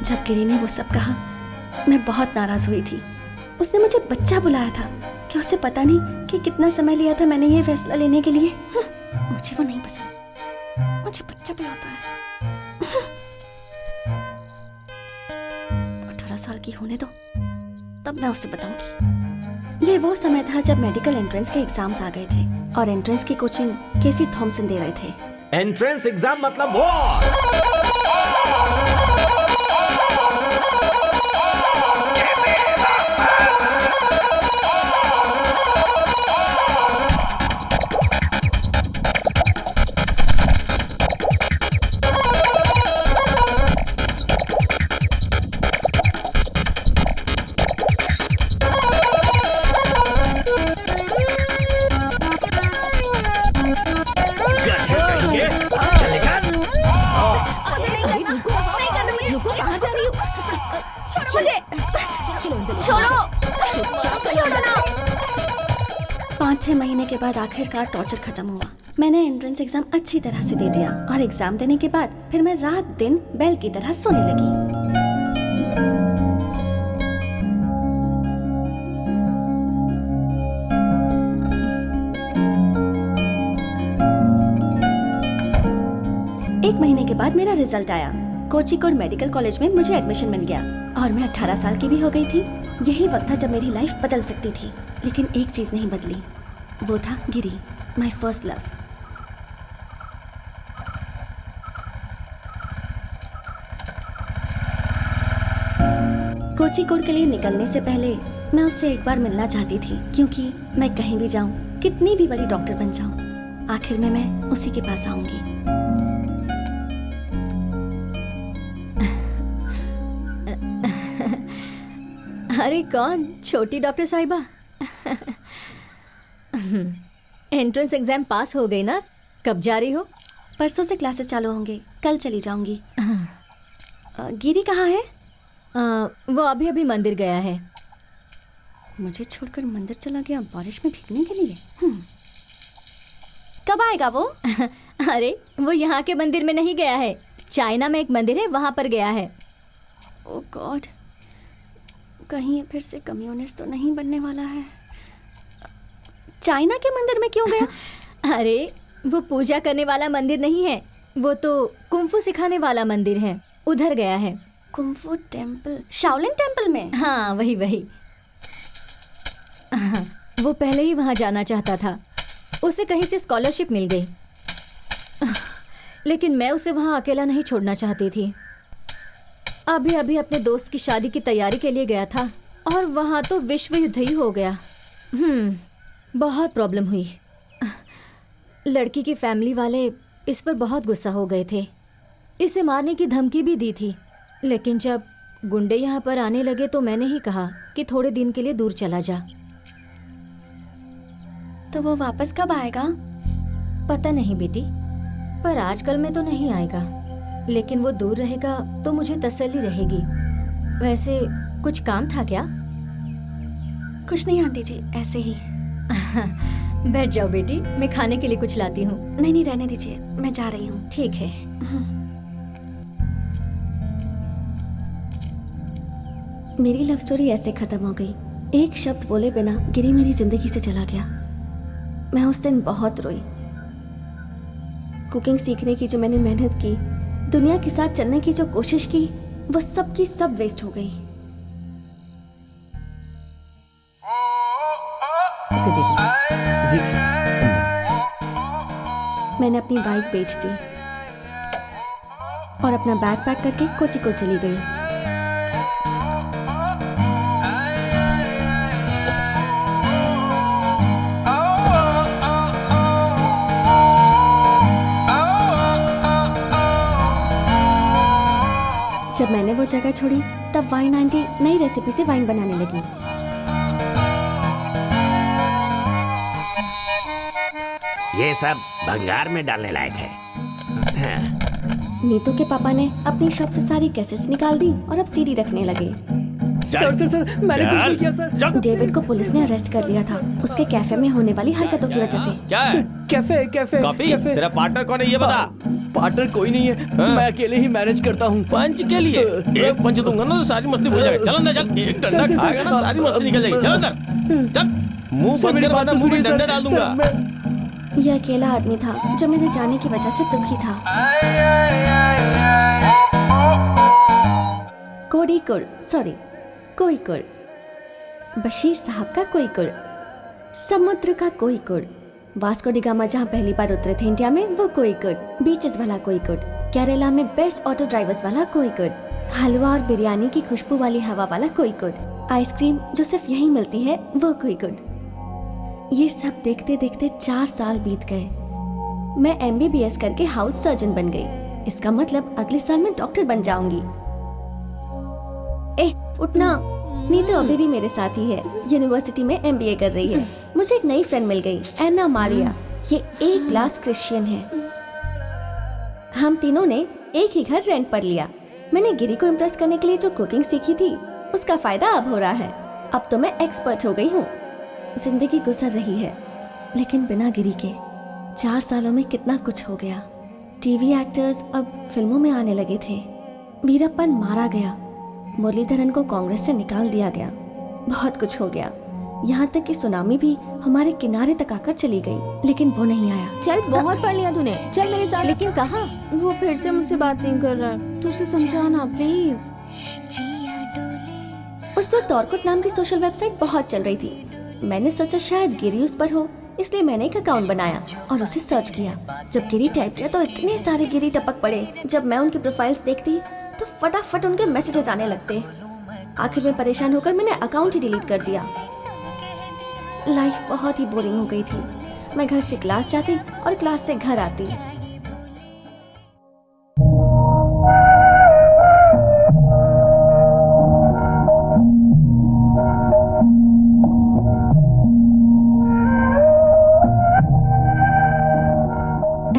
जब गिरी ने वो सब कहा, मैं बहुत नाराज हुई थी। उसने मुझे बच्चा बुलाया था। क्या उसे पता नहीं कि कितना समय लिया था मैंने ये फैसला लेने के लिए? मुझे वो नहीं पसंद। मुझे बच्चा बुलाता है। 18 साल की होने दो, तब मैं उसे बताऊंगी। ये वो समय था जब मेडिकल एंट्रेंस के एग्जाम्स आ गए थे और एंट्रेंस की कोचिंग केसी थॉमसन दे रहे थे। एंट्रेंस एग्जाम मतलब वो। महीने के बाद आखिरकार टॉर्चर खत्म हुआ। मैंने एंट्रेंस एग्जाम अच्छी तरह से दे दिया और एग्जाम देने के बाद फिर मैं रात दिन बैल की तरह सोने लगी। एक महीने के बाद मेरा रिजल्ट आया। कोझिकोड मेडिकल कॉलेज में मुझे एडमिशन मिल गया और मैं 18 साल की भी हो गई थी। यही वक्त था जब मेरी लाइफ बदल सकती थी, लेकिन एक चीज नहीं बदली। वो था गिरी, माई फर्स्ट लव। कोझिकोड के लिए निकलने से पहले मैं उससे एक बार मिलना चाहती थी, क्योंकि मैं कहीं भी जाऊं, कितनी भी बड़ी डॉक्टर बन जाऊं, आखिर में मैं उसी के पास आऊंगी। अरे कौन? छोटी डॉक्टर साहिबा। एंट्रेंस एग्जाम पास हो गई ना? कब जा रही हो? परसों से क्लासेस चालू होंगे, कल चली जाऊंगी। गिरी कहाँ है? वो अभी अभी मंदिर गया है। मुझे छोड़कर मंदिर चला गया बारिश में भीगने के लिए। कब आएगा वो? अरे वो यहाँ के मंदिर में नहीं गया है, चाइना में एक मंदिर है वहाँ पर गया है। ओह गॉड, कहीं फिर से कम्युनिस्ट तो नहीं बनने वाला है। चाइना के मंदिर में क्यों गया? अरे वो पूजा करने वाला मंदिर नहीं है, वो तो कुंफू सिखाने वाला मंदिर है। उधर गया है। कुंफू टेम्पल, शाओलिन टेम्पल में? हाँ वही वही। हाँ, वो पहले ही वहाँ जाना चाहता था। उसे कहीं से स्कॉलरशिप मिल गई, लेकिन मैं उसे वहाँ अकेला नहीं छोड़ना चाहती थी। अभी अभी अपने दोस्त की शादी की तैयारी के लिए गया था और वहाँ तो विश्व युद्ध ही हो गया। बहुत प्रॉब्लम हुई। लड़की की फैमिली वाले इस पर बहुत गुस्सा हो गए थे, इसे मारने की धमकी भी दी थी। लेकिन जब गुंडे यहाँ पर आने लगे तो मैंने ही कहा कि थोड़े दिन के लिए दूर चला जा। तो वो वापस कब आएगा? पता नहीं बेटी, पर आजकल में तो नहीं आएगा, लेकिन वो दूर रहेगा तो मुझे तसल्ली रहेगी। वैसे कुछ काम था क्या? कुछ नहीं आंटी जी, ऐसे ही। बैठ जाओ बेटी, मैं खाने के लिए कुछ लाती हूँ। नहीं नहीं, रहने दीजिए, मैं जा रही हूँ। ठीक है। मेरी लव स्टोरी ऐसे खत्म हो गई। एक शब्द बोले बिना गिरी मेरी जिंदगी से चला गया। मैं उस दिन बहुत रोई। कुकिंग सीखने की जो मैंने मेहनत की, दुनिया के साथ चलने की जो कोशिश की, वो सब की सब वेस्ट हो गई। जी मैंने अपनी बाइक बेच दी और अपना बैग पैक करके कोची को चली गई। जब मैंने वो जगह छोड़ी तब वाइन आंटी नई रेसिपी से वाइन बनाने लगी। ये सब भंगार में डालने लायक है। नीतू के पापा ने अपनी शॉप से सारी कैसेट्स निकाल दी और अब सीडी रखने लगे। सर मैंने कुछ नहीं किया सर। डेविड को पुलिस ने अरेस्ट कर लिया था उसके कैफे में होने वाली हरकतों की वजह से। क्या है? Cafe coffee? तेरा पार्टनर कौन है ये बता। पार्टनर कोई नहीं है, मैं अकेले ही मैनेज करता हूँ। पंच के लिए एक पंच दूंगा ना तो सारी मस्ती भूल जाएगा। चल अंदर चल, एक डंडा खाएगा ना सारी मस्ती निकल जाएगी। चल अंदर चल, मुंह बंद कर वरना मुंह में डंडा डाल दूंगा। यह अकेला आदमी था जो मेरे जाने की वजह से दुखी था। कोई कुड़, बशीर साहब का कोई कुड़, समुद्र का कोई कुड़, वास्को डी गामा जहाँ पहली बार उतरे थे इंडिया में वो कोई कुड़, बीचेस वाला कोई कुड़, केरला में बेस्ट ऑटो ड्राइवर्स वाला कोई कुड़, हलवा और बिरयानी की खुशबू वाली हवा वाला कोई कुड़, आइसक्रीम जो सिर्फ यहीं मिलती है वो कोई कुड़। ये सब देखते देखते 4 साल बीत गए। मैं MBBS करके हाउस सर्जन बन गई। इसका मतलब अगले साल मैं डॉक्टर बन जाऊंगी। उठना, नीतू अभी भी मेरे साथ ही है, यूनिवर्सिटी में MBA कर रही है। मुझे एक नई फ्रेंड मिल गई, एना मारिया। ये A क्लास क्रिश्चियन है। हम तीनों ने एक ही घर रेंट पर लिया। मैंने गिरी को इम्प्रेस करने के लिए जो कुकिंग सीखी थी उसका फायदा अब हो रहा है। अब तो मैं एक्सपर्ट हो गई हूँ। जिंदगी गुजर रही है, लेकिन बिना गिरी के 4 सालों में कितना कुछ हो गया। टीवी एक्टर्स अब फिल्मों में आने लगे थे। वीरप्पन मारा गया, मुरलीधरन को कांग्रेस से निकाल दिया गया, बहुत कुछ हो गया। यहाँ तक कि सुनामी भी हमारे किनारे तक आकर चली गई, लेकिन वो नहीं आया। चल, बहुत पढ़ लिया तूने, चल मेरे साथ। लेकिन कहाँ? वो फिर से मुझसे बात नहीं कर रहा है, तू उसे समझाना प्लीज। उस वक्त ऑर्कुट नाम की सोशल वेबसाइट बहुत चल रही थी। मैंने सोचा शायद गिरी उस पर हो, इसलिए मैंने एक अकाउंट बनाया और उसे सर्च किया। जब गिरी टाइप किया तो इतने सारे गिरी टपक पड़े। जब मैं उनकी प्रोफाइल्स देखती तो फटाफट उनके मैसेजेस आने लगते। आखिर में परेशान होकर मैंने अकाउंट ही डिलीट कर दिया। लाइफ बहुत ही बोरिंग हो गई थी। मैं घर से क्लास जाती और क्लास से घर आती।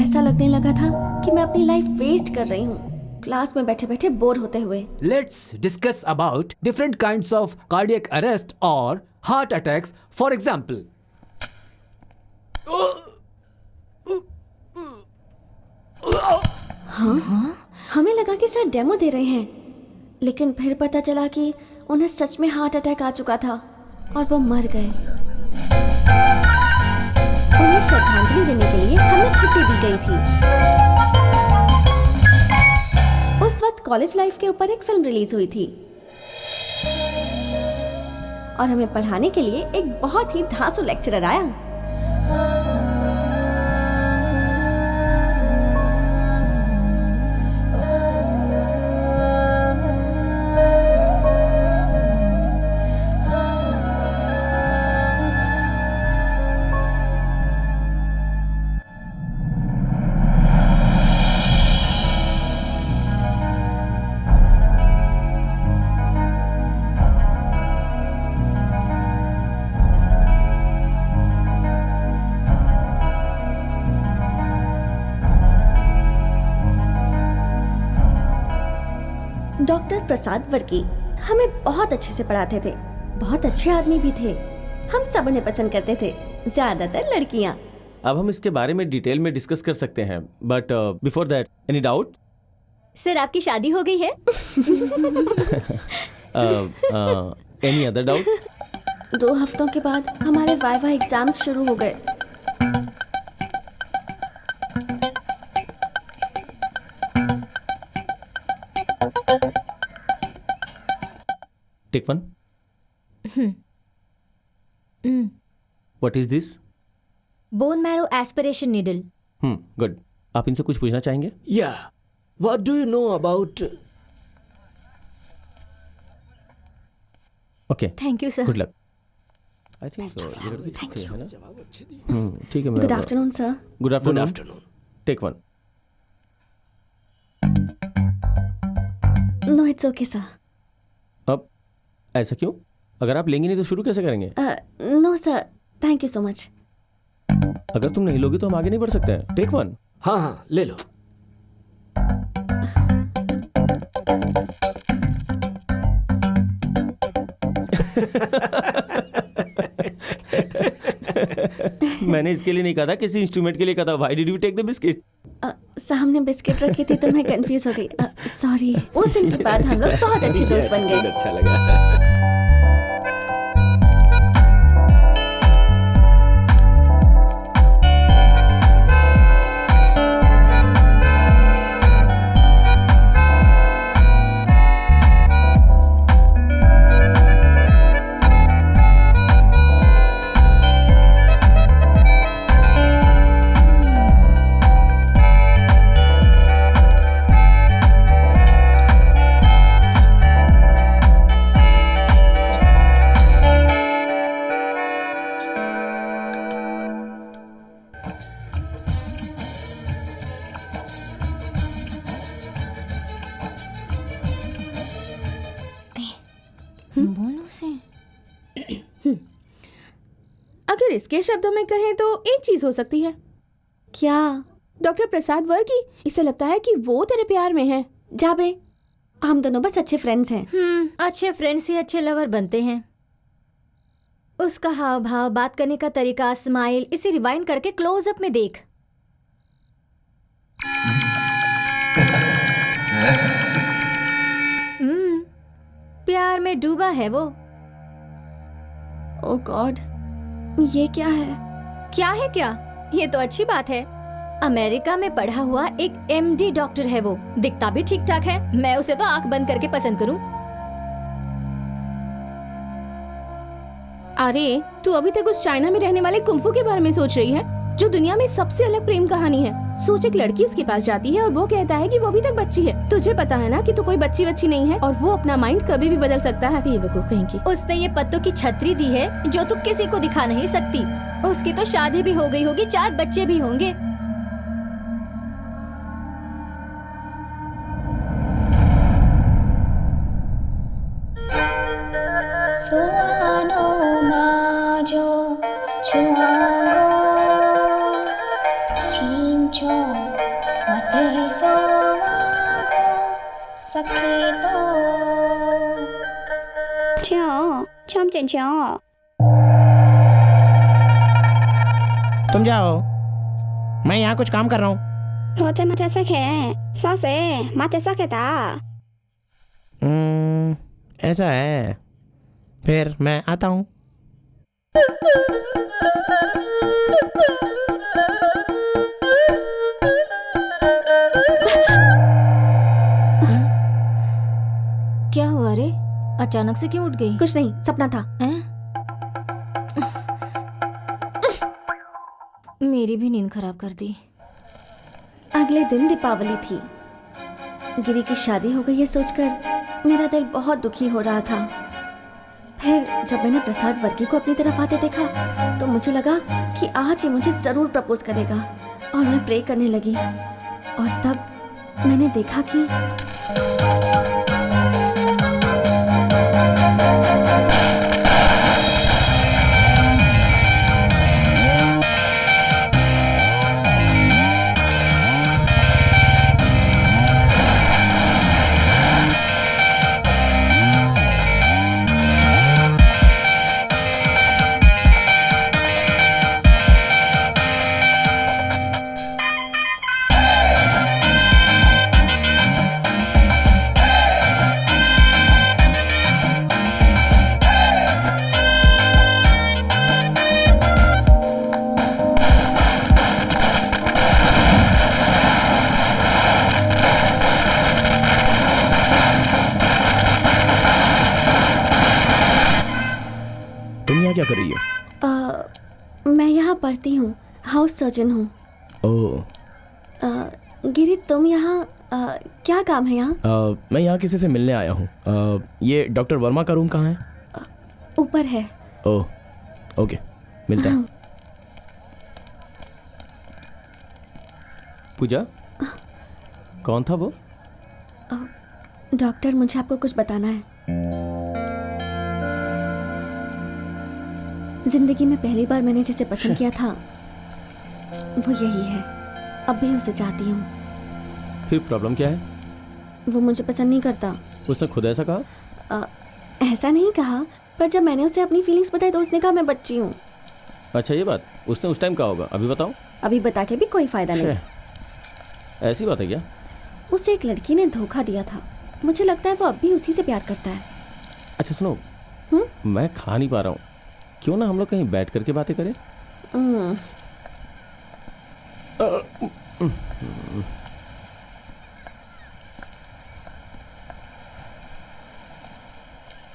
ऐसा लगने लगा था कि मैं अपनी लाइफ वेस्ट कर रही हूँ, क्लास में बैठे बैठे बोर होते हुए। Let's discuss about different kinds of cardiac arrest or heart attacks. For example, हाँ? हमें लगा कि सर डेमो दे रहे हैं, लेकिन फिर पता चला कि उन्हें सच में हार्ट अटैक आ चुका था और वो मर गए। उन्हें श्रद्धांजलि देने के लिए हमें छुट्टी दी गई थी। उस वक्त साथ कॉलेज लाइफ के ऊपर एक फिल्म रिलीज हुई थी और हमें पढ़ाने के लिए एक बहुत ही धांसू लेक्चरर आया। डॉक्टर प्रसाद वर्की हमें बहुत अच्छे से पढ़ाते थे, बहुत अच्छे आदमी भी थे। हम सब उन्हें पसंद करते थे, ज्यादातर लड़कियां। अब हम इसके बारे में डिटेल में डिस्कस कर सकते हैं, but before that any doubt? Sir आपकी शादी हो गई है? Any other doubt? 2 हफ्तों के बाद हमारे वाइवा एग्जाम्स शुरू हो गए। Take one. What is this? Bone marrow aspiration needle. Good. आप इनसे कुछ पूछना चाहेंगे? Yeah. What do you know about? Okay. Thank you, sir. Good luck. I think so. Thank you. है ना? ठीक है। Good afternoon, sir. Good afternoon. Good afternoon. Take one. No, it's okay, sir. अब ऐसा क्यों? अगर आप लेंगे नहीं तो शुरू कैसे करेंगे? No, sir. Thank you so much. अगर तुम नहीं लोगे तो हम आगे नहीं बढ़ सकते हैं। Take one. हाँ हाँ ले लो। मैंने इसके लिए नहीं कहा था, किसी इंस्ट्रूमेंट के लिए कहा था। Why did you take the biscuit? सामने बिस्किट रखी थी तो मैं कंफ्यूज हो गई। सॉरी। उस दिन के बाद हम लोग बहुत अच्छे दोस्त बन गए। अच्छा लगा। अगर इसके शब्दों में कहें तो एक चीज हो सकती है। क्या? डॉक्टर प्रसाद वर्की, इसे लगता है कि वो तेरे प्यार में है। जाबे, हम दोनों बस अच्छे फ्रेंड्स हैं। अच्छे फ्रेंड्स ही अच्छे लवर बनते हैं। उसका हाव भाव, बात करने का तरीका, स्माइल, इसे रिवाइंड करके क्लोज अप में देख। प्यार में डूबा है वो। ओह गॉड, ये क्या है? क्या है क्या? ये तो अच्छी बात है। अमेरिका में पढ़ा हुआ एक MD डॉक्टर है वो। दिखता भी ठीक ठाक है। मैं उसे तो आंख बंद करके पसंद करूं। अरे तू अभी तक उस चाइना में रहने वाले कुंफू के बारे में सोच रही है, जो दुनिया में सबसे अलग प्रेम कहानी है। सोच, एक लड़की उसके पास जाती है और वो कहता है कि वो अभी तक बच्ची है। तुझे पता है ना कि तू कोई बच्ची नहीं है और वो अपना माइंड कभी भी बदल सकता है। बेवकूफ कहीं की। उसने ये पत्तों की छतरी दी है जो तू किसी को दिखा नहीं सकती। उसकी तो शादी भी हो गई होगी, 4 बच्चे भी होंगे। तुम जाओ, मैं यहाँ कुछ काम कर रहा हूँ। ऐसा है, फिर मैं आता हूँ। अचानक से क्यों उठ गई? कुछ नहीं, सपना था। मेरी भी नींद खराब कर दी। अगले दिन दीपावली थी। गिरी की शादी हो गई है सोचकर मेरा दिल बहुत दुखी हो रहा था। फिर जब मैंने प्रसाद वर्की को अपनी तरफ आते देखा तो मुझे लगा कि आज ये मुझे जरूर प्रपोज करेगा, और मैं प्रे करने लगी। और तब मैंने देखा कि क्या कर रही हो? मैं यहाँ पढ़ती हूँ, हाउस सर्जन हूँ। ओह। गिरी तुम यहाँ क्या काम है यहाँ? मैं यहाँ किसी से मिलने आया हूँ। ये डॉक्टर वर्मा का रूम कहाँ है? ऊपर है। ओह, ओके, मिलता है। पूजा, कौन था वो? डॉक्टर, मुझे आपको कुछ बताना है। जिंदगी में पहली बार मैंने जिसे पसंद किया था वो यही है। अब भी उसे चाहती हूँ। फिर प्रॉब्लम क्या है? वो मुझे पसंद नहीं करता। उसने खुद ऐसा कहा? ऐसा नहीं कहा, पर जब मैंने उसे अपनी फीलिंग्स बताई तो उसने कहा मैं बच्ची हूँ। अच्छा, ये बात उसने उस टाइम कहा होगा। अभी बताओ। अभी बता के भी कोई फायदा नहीं। ऐसी बात है क्या? उसे एक लड़की ने धोखा दिया था। मुझे लगता है वो अब भी उसी से प्यार करता है। अच्छा सुनो, मैं खा नहीं पा रहा हूँ, क्यों ना हम लोग कहीं बैठ करके बातें करें?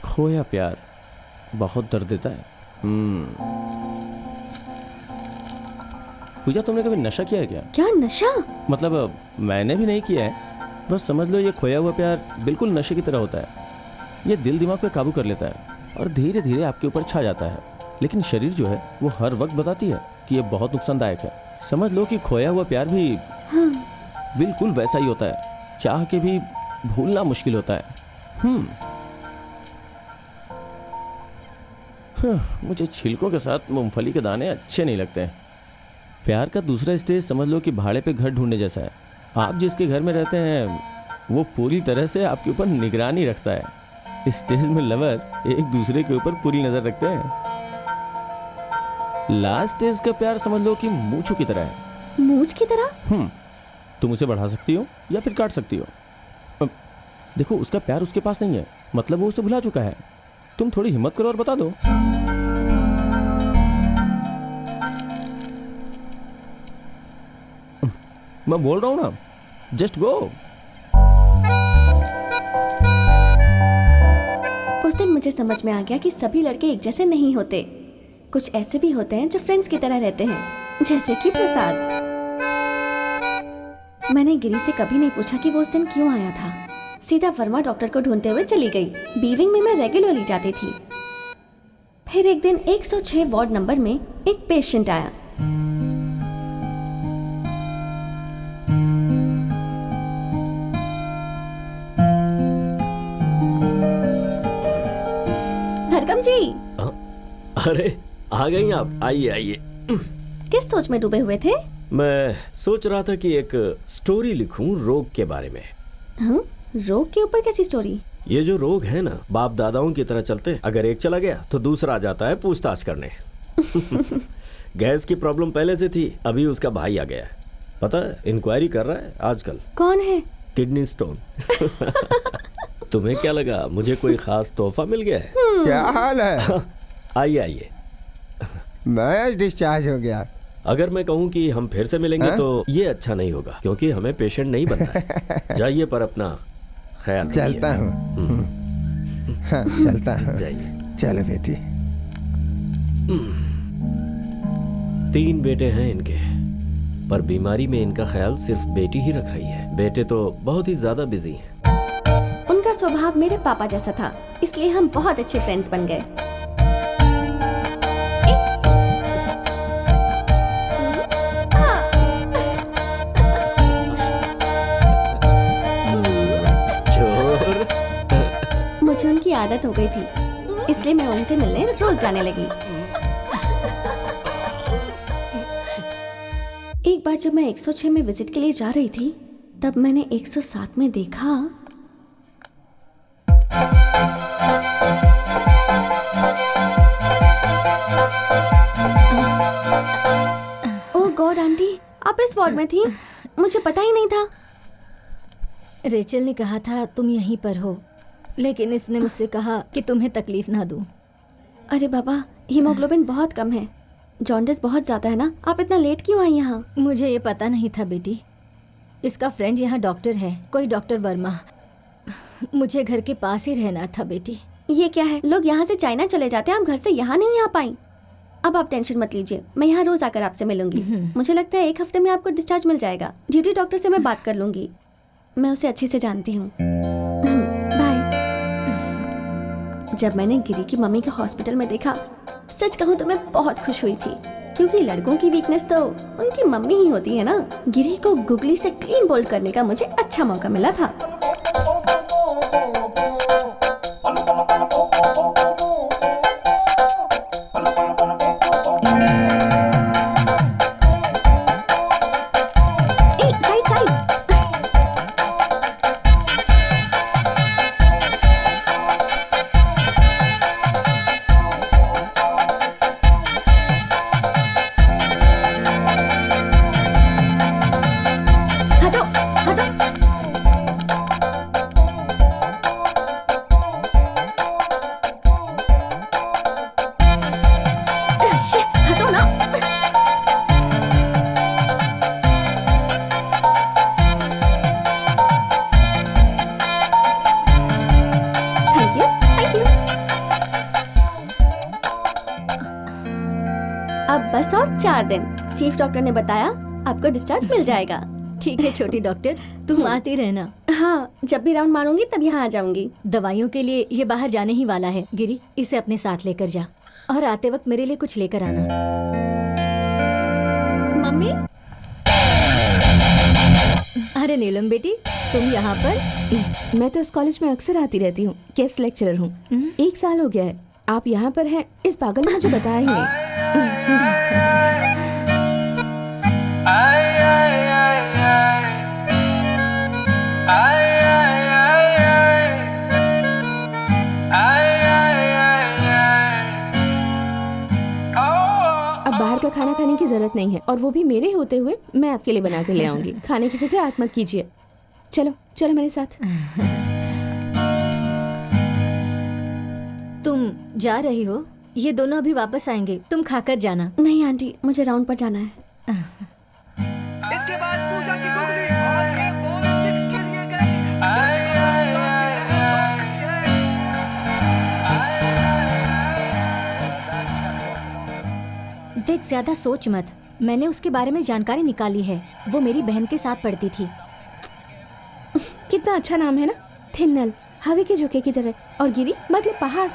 खोया प्यार बहुत दर्द देता है। पूजा, तुमने कभी नशा किया है क्या? क्या नशा? मतलब मैंने भी नहीं किया है, बस समझ लो ये खोया हुआ प्यार बिल्कुल नशे की तरह होता है। ये दिल दिमाग पे काबू कर लेता है और धीरे धीरे आपके ऊपर छा जाता है, लेकिन शरीर जो है वो हर वक्त बताती है कि ये बहुत नुकसानदायक है। समझ लो कि खोया हुआ प्यार भी बिल्कुल वैसा ही होता है, चाह के भी भूलना मुश्किल होता है। मुझे छिलकों के साथ मूंगफली के दाने अच्छे नहीं लगते हैं। प्यार का दूसरा स्टेज समझ लो कि भाड़े पे घर ढूंढने जैसा है। आप जिसके घर में रहते हैं वो पूरी तरह से आपके ऊपर निगरानी रखता है। इस स्टेज में लवर एक दूसरे के ऊपर पूरी नजर रखते हैं। लास्ट स्टेज का प्यार समझ लो कि मूंछों की तरह है। मूंछ की तरह? तुम उसे बढ़ा सकती हो या फिर काट सकती हो। देखो, उसका प्यार उसके पास नहीं है, मतलब वो उसे भुला चुका है। तुम थोड़ी हिम्मत करो और बता दो। मैं बोल रहा हूं ना, जस्ट गो। उस दिन मुझे समझ में आ गया कि सभी लड़के एक जैसे नहीं होते। कुछ ऐसे भी होते हैं जो फ्रेंड्स की तरह रहते हैं, जैसे कि प्रसाद। मैंने गिरी से कभी नहीं पूछा कि वो उस दिन क्यों आया था। सीधा वर्मा डॉक्टर को ढूंढते हुए चली गई। बीविंग में मैं रेगुलरली जाती थी। फिर एक दिन 106 वार्ड नंबर में एक पेशेंट आया। धरकम जी। अरे आ गई आप, आइए आइए। किस सोच में डूबे हुए थे? मैं सोच रहा था कि एक स्टोरी लिखूं रोग के बारे में। रोग के ऊपर कैसी स्टोरी? ये जो रोग है ना, बाप दादाओं की तरह चलते। अगर एक चला गया तो दूसरा आ जाता है पूछताछ करने। गैस की प्रॉब्लम पहले से थी, अभी उसका भाई आ गया है। पता है, इंक्वायरी कर रहा है आजकल। कौन है? Kidney stone. तुम्हें क्या लगा मुझे कोई खास तोहफा मिल गया है? क्या हाल है? आइए आइए। मैं डिस्चार्ज हो गया। अगर मैं कहूँ कि हम फिर से मिलेंगे तो ये अच्छा नहीं होगा, क्योंकि हमें पेशेंट नहीं बनना है। जाइए पर अपना ख्याल चलता हूँ। हाँ, चलता हूँ। जाइए। चलो बेटी। 3 बेटे हैं इनके, पर बीमारी में इनका ख्याल सिर्फ बेटी ही रख रही है। बेटे तो बहुत ही ज्यादा बिजी हैं। उनका स्वभाव मेरे पापा जैसा था, इसलिए हम बहुत अच्छे फ्रेंड्स बन गए। मुझे उनकी आदत हो गई थी, इसलिए मैं उनसे मिलने रोज जाने लगी। एक बार जब मैं 106 में विजिट के लिए जा रही थी, तब मैंने 107 में देखा ओह गॉड आंटी, आप इस वार्ड में थी, मुझे पता ही नहीं था। रेचल ने कहा था तुम यहीं पर हो, लेकिन इसने मुझसे कहा कि तुम्हें तकलीफ ना दूं। अरे बाबा, हीमोग्लोबिन बहुत कम है, जॉन्डिस बहुत ज़्यादा है ना। आप इतना लेट क्यों आई यहाँ? मुझे ये पता नहीं था बेटी। इसका फ्रेंड यहाँ डॉक्टर है, कोई डॉक्टर वर्मा। मुझे घर के पास ही रहना था बेटी। ये क्या है, लोग यहाँ से चाइना चले जाते हैं, आप घर से यहाँ नहीं आ पाई। अब आप टेंशन मत लीजिए, मैं यहाँ रोज आकर आपसे मिलूंगी। मुझे लगता है 1 हफ्ते में आपको डिस्चार्ज मिल जाएगा। ड्यूटी डॉक्टर से मैं बात कर लूंगी, मैं उसे अच्छे से जानती हूँ। बाय। जब मैंने गिरी की मम्मी को हॉस्पिटल में देखा, सच कहूँ तो मैं बहुत खुश हुई थी, क्योंकि लड़कों की वीकनेस तो उनकी मम्मी ही होती है ना। गिरी को गुगली से क्लीन बोल्ड करने का मुझे अच्छा मौका मिला था। बस और 4 दिन। चीफ डॉक्टर ने बताया आपको डिस्चार्ज मिल जाएगा। ठीक है छोटी डॉक्टर, तुम आती रहना। हाँ, जब भी राउंड मारूंगी तब यहाँ आ जाऊंगी। दवाइयों के लिए ये बाहर जाने ही वाला है। गिरी, इसे अपने साथ लेकर जा, और आते वक्त मेरे लिए कुछ लेकर आना। मम्मी। अरे नीलम बेटी, तुम यहाँ पर? मैं तो इस कॉलेज में अक्सर आती रहती हूँ, गेस्ट लेक्चरर हूँ। 1 साल हो गया है। आप यहाँ पर हैं, इस पागल ने मुझे बताया ही नहीं। अब बाहर का खाना खाने की जरूरत नहीं है, और वो भी मेरे होते हुए मैं आपके लिए बना कर ले आऊंगी। खाने की फिक्र आप मत कीजिए। चलो चलो मेरे साथ। तुम जा रही हो? ये दोनों अभी वापस आएंगे, तुम खाकर जाना। नहीं आंटी, मुझे राउंड पर जाना है। इसके बाद पूजा की गुगली और ये बॉल 6 के लिए गई। देख, ज्यादा सोच मत। मैंने उसके बारे में जानकारी निकाली है। वो मेरी बहन के साथ पढ़ती थी। कितना अच्छा नाम है ना, थिन्नल, हवा के झोंके की तरह, और गिरी मतलब पहाड़।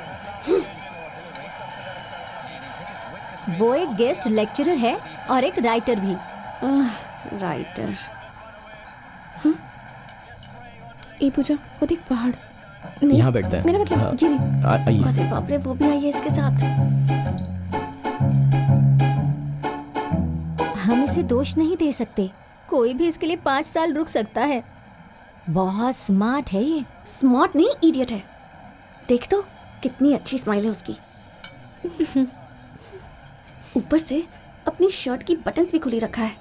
वो एक गेस्ट लेक्चरर है और एक राइटर भी। राइटर। ए पूजा, वो देख पहाड़। यहाँ बैठता है। मेरा मतलब गिरी। अरे बाप रे, वो भी आई है इसके साथ। हम इसे दोष नहीं दे सकते, कोई भी इसके लिए 5 साल रुक सकता है। बहुत स्मार्ट है ये। स्मार्ट नहीं, इडियट है। देख तो कितनी अच्छी स्माइल है उसकी। ऊपर से अपनी शर्ट की बटन्स भी खुली रखा है।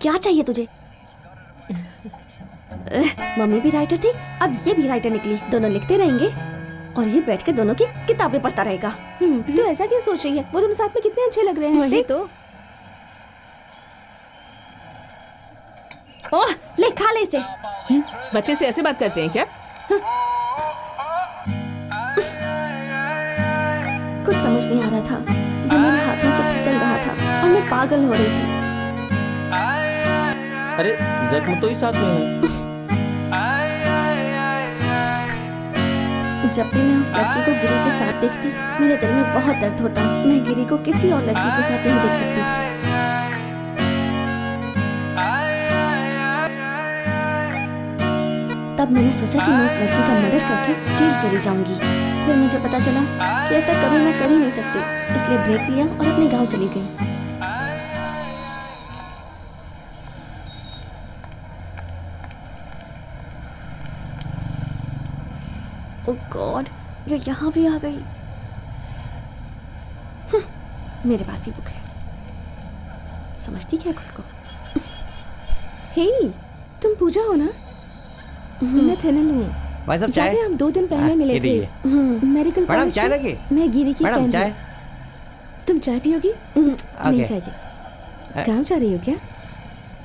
क्या चाहिए तुझे? मम्मी भी राइटर थी, अब ये भी राइटर निकली। दोनों लिखते रहेंगे और ये बैठ के दोनों की किताबें पढ़ता रहेगा। तो ऐसा क्यों सोच रही है? वो दोनों साथ में कितने अच्छे लग रहे हैं। वही तो। ओह, ले खा ले इसे। बच्चे से ऐसे बात करते हैं क्या? कुछ समझ नहीं आ रहा था, वो मेरे हाथों से फिसल रहा था और मैं पागल हो रही थी। अरे जख्म तो ही साथ में है। जब भी मैं उस लड़की को गिरी के साथ देखती, मेरे दिल में बहुत दर्द होता। मैं गिरी को किसी और लड़की के साथ नहीं देख सकती थी। तब मैंने सोचा कि मैं उस लड़की का मर्डर करके जेल चली जाऊंगी। फिर मुझे पता चला कि ऐसा कभी मैं कर ही नहीं सकती, इसलिए ब्रेक लिया और अपने गांव चली गई। ओह गॉड, ये यहाँ भी आ गई। मेरे पास भी बुक है, समझती क्या खुद को। हे, तुम पूजा हो ना? मैं थेनल हूँ। भाई साहब चाय? हम 2 दिन पहले मिले थे मेडिकल कॉलेज। मैडम चाय लगी? मैं गिरी की मैडम फ्रेंड चाय? हूँ। तुम चाय पियोगी? नहीं चाहिए। गाँव जा रही हो क्या?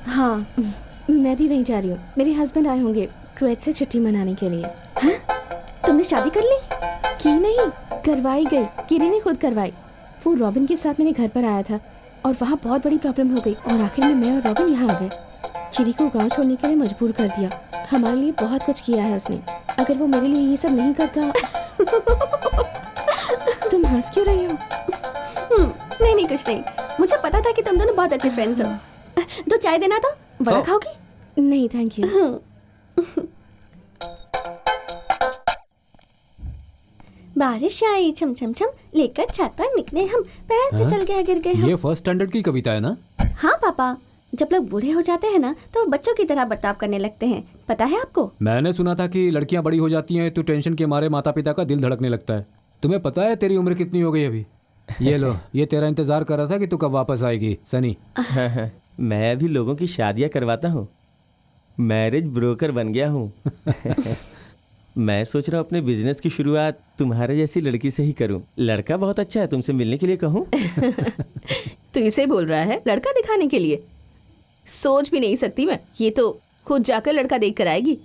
हाँ, मैं भी वहीं जा रही हूँ। मेरे हस्बैंड आए होंगे कुवैत से छुट्टी मनाने के लिए। तुमने शादी कर ली? की नहीं, करवाई गई। गिरी ने खुद करवाई। वो रॉबिन के साथ मेरे घर पर आया था और वहाँ बहुत बड़ी प्रॉब्लम हो गई और आखिर में मैं और रॉबिन यहाँ आ गए। गिरी को गांव छोड़ने के लिए मजबूर कर दिया। हमारे लिए बहुत कुछ किया है उसने। अगर वो मेरे लिए ये सब नहीं करता। तुम हंस क्यों रही हो? नहीं कुछ नहीं। मुझे पता था कि तुम दोनों बहुत अच्छे फ्रेंड्स हो। 2 चाय देना था। बड़ा खाओगी? नहीं थैंक यू। बारिश आई छम छम छम, लेकर छत पर निकले हम, पैर फिसल गया गिर गए हम। ये फर्स्ट स्टैंडर्ड की कविता है ना? हाँ पापा, जब लोग बूढ़े हो जाते हैं ना तो वो बच्चों की तरह बर्ताव करने लगते हैं। पता है आपको? मैंने सुना था कि लड़कियां बड़ी हो जाती हैं तो टेंशन के मारे माता पिता का दिल धड़कने लगता है। तुम्हें पता है तेरी उम्र कितनी हो गई अभी? ये लो, ये तेरा इंतजार कर रहा था कि तू कब वापस आएगी सनी। मैं भी लोगों की शादियां करवाता हूँ, मैरिज ब्रोकर बन गया हूँ। मैं सोच रहा हूँ अपने बिजनेस की शुरुआत तुम्हारे जैसी लड़की से ही करूँ। लड़का बहुत अच्छा है, तुमसे मिलने के लिए कहूँ? तू इसे बोल रहा है लड़का दिखाने के लिए? सोच भी नहीं सकती मैं। ये तो खुद जाकर लड़का देख कर आएगी।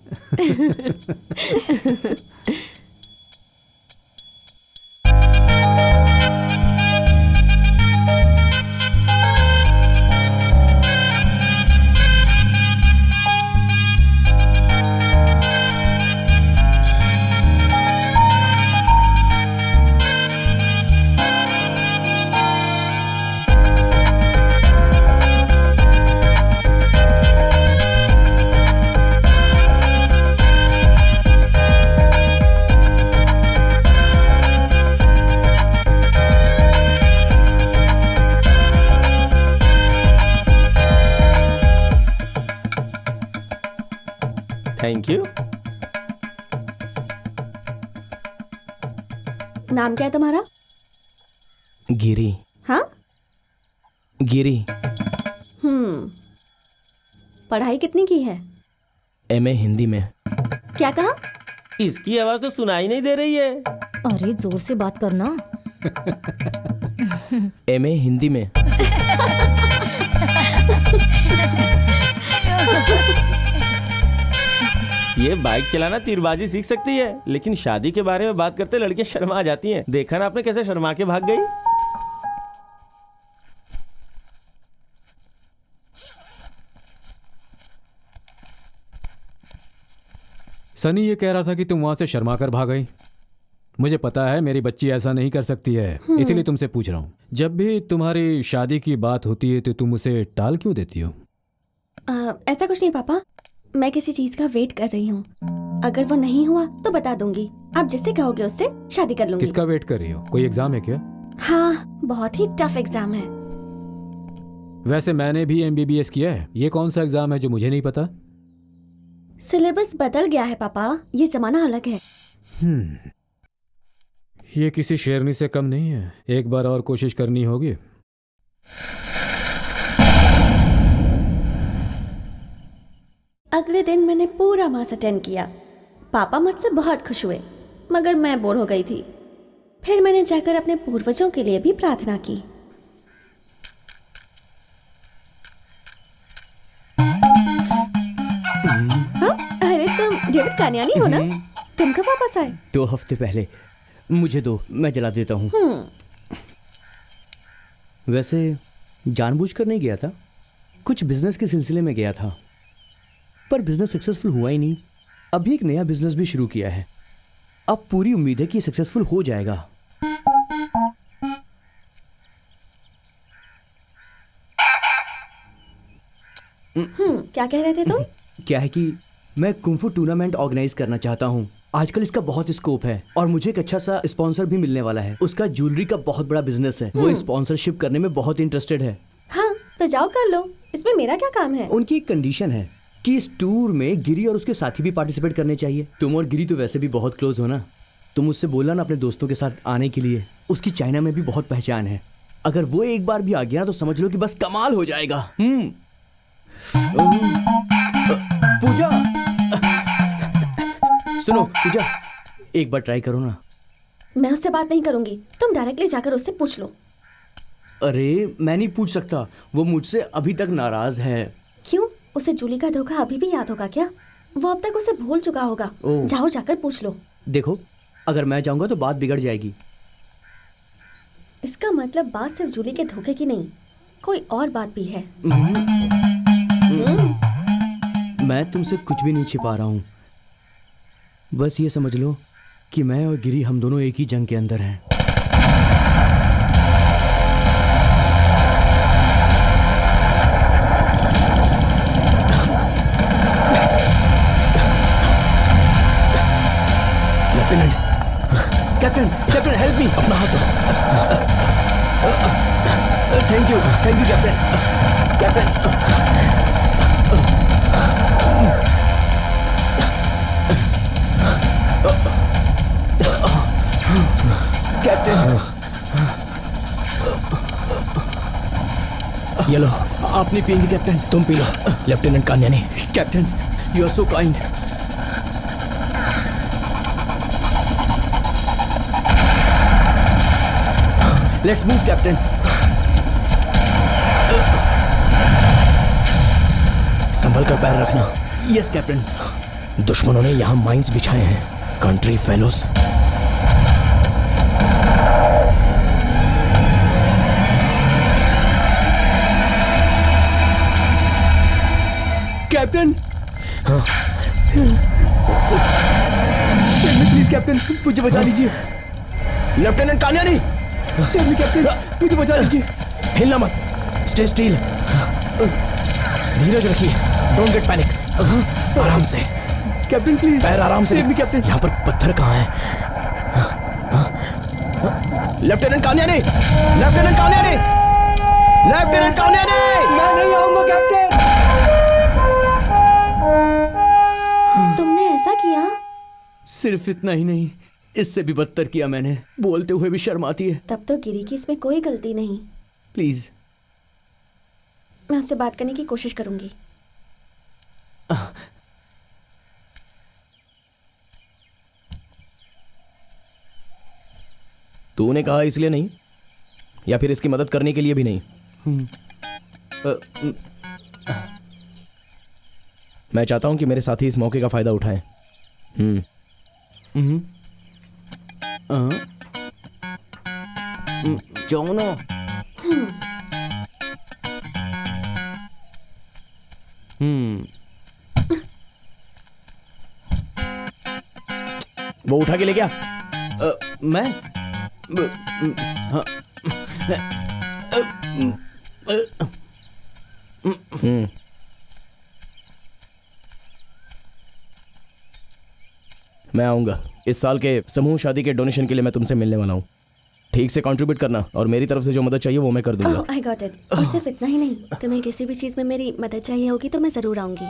Thank you. नाम क्या है तुम्हारा? गिरी। हाँ? गिरी। पढ़ाई कितनी की है? MA हिंदी में। क्या कहा? इसकी आवाज तो सुनाई नहीं दे रही है। अरे जोर से बात करना। MA हिंदी में। ये बाइक चलाना तीरबाजी सीख सकती है, लेकिन शादी के बारे में बात करते लड़कियां शर्मा आ जाती हैं। देखा ना आपने कैसे शर्मा के भाग गई? सनी ये कह रहा था कि तुम वहां से शर्मा कर भाग गई। मुझे पता है मेरी बच्ची ऐसा नहीं कर सकती है, इसीलिए तुमसे पूछ रहा हूँ। जब भी तुम्हारी शादी की बात होती है तो तुम उसे टाल क्यों देती हो? ऐसा कुछ नहीं पापा, मैं किसी चीज का वेट कर रही हूँ। अगर वो नहीं हुआ तो बता दूंगी। आप जिससे कहोगे उससे शादी कर लूंगी। किसका वेट कर रही हो? कोई एग्जाम है क्या? हाँ, बहुत ही टफ एग्जाम है। वैसे मैंने भी MBBS किया है। ये कौन सा एग्जाम है जो मुझे नहीं पता? सिलेबस बदल गया है पापा, ये जमाना अलग है। ये किसी शेरनी से कम नहीं है। एक बार और कोशिश करनी होगी। अगले दिन मैंने पूरा मास अटेंड किया। पापा मुझसे बहुत खुश हुए, मगर मैं बोर हो गई थी। फिर मैंने जाकर अपने पूर्वजों के लिए भी प्रार्थना की। कान्यानी हो ना? तुम कब वापस आए? 2 हफ्ते पहले। मुझे दो, मैं जला देता हूँ। वैसे जानबूझकर नहीं गया था, कुछ बिजनेस के सिलसिले में गया था, पर बिजनेस सक्सेसफुल हुआ ही नहीं। अभी एक नया बिजनेस भी शुरू किया है, अब पूरी उम्मीद है कि सक्सेसफुल हो जाएगा। क्या कह रहे थे तुम? क्या है कि मैं कुंफू टूर्नामेंट ऑर्गेनाइज करना चाहता हूँ। आजकल इसका बहुत स्कोप है और मुझे एक अच्छा सा स्पॉन्सर भी मिलने वाला है। उसका ज्वेलरी का बहुत बड़ा बिजनेस है, वो स्पॉन्सरशिप करने में बहुत इंटरेस्टेड है। हाँ तो जाओ कर लो, इसमें मेरा क्या काम है? उनकी एक कंडीशन है कि इस टूर में गिरी और उसके साथी भी पार्टिसिपेट करने चाहिए। तुम और गिरी तो वैसे भी बहुत क्लोज हो ना, तुम उससे बोलना ना अपने दोस्तों के साथ आने के लिए। उसकी चाइना में भी बहुत पहचान है, अगर वो एक बार भी आ गया तो समझ लो कि बस कमाल हो जाएगा। पूजा, सुनो पूजा, एक बार ट्राई करो ना। मैं उससे बात नहीं करूंगी, तुम डायरेक्टली जाकर उससे पूछ लो। अरे मैं नहीं पूछ सकता, वो मुझसे अभी तक नाराज है। क्यों? उसे जूली का धोखा अभी भी याद होगा क्या? वो अब तक उसे भूल चुका होगा। जाओ जाकर पूछ लो। देखो, अगर मैं जाऊंगा तो बात बिगड़ जाएगी। इसका मतलब बात सिर्फ जूली के धोखे की नहीं, कोई और बात भी है। मैं तुमसे कुछ भी नहीं छिपा रहा हूँ, बस ये समझ लो कि मैं और गिरी हम दोनों एक ही जंग के अंदर हैं। कैप्टन, कैप्टन हेल्प मी, अपना हाथ दो। Thank you captain. कैप्टन ये लो, आप नहीं पिएंगे कैप्टन? तुम पी लो। Lieutenant Kanyani. Captain you are so kind. Let's move captain. संभल कर पैर रखना। Yes captain. दुश्मनों ने यहाँ माइंस बिछाए हैं, country fellows. Captain, please captain, मुझे बचा लीजिए। Lieutenant Kanyani, save me captain, मुझे बचा लीजिए। हिलना मत, स्टे स्टिल, धीरज रखिए, डोंट गेट पैनिक। आराम से कैप्टन, प्लीज पैर आराम से। Save me captain. यहाँ पर पत्थर कहाँ है? Lieutenant Kanyani, lieutenant Kanyani, lieutenant Kanyani. मैं नहीं आऊंगा कैप्टन। तुमने ऐसा किया? सिर्फ इतना ही नहीं, इससे भी बदतर किया मैंने। बोलते हुए भी शर्म आती है। तब तो गिरी की इसमें कोई गलती नहीं। प्लीज, मैं उससे बात करने की कोशिश करूंगी। तूने कहा इसलिए नहीं, या फिर इसकी मदद करने के लिए भी नहीं? मैं चाहता हूं कि मेरे साथी इस मौके का फायदा उठाएं। जाओ ना। वो उठा के ले गया। मैं मैं आऊंगा। इस साल के समूह शादी के डोनेशन के लिए मैं तुमसे मिलने वाला हूँ। ठीक से कंट्रीब्यूट करना और मेरी तरफ से जो मदद चाहिए वो मैं कर दूंगा। I got it. और सिर्फ इतना ही नहीं, तुम्हें किसी भी चीज में मेरी मदद चाहिए होगी तो मैं जरूर आऊंगी।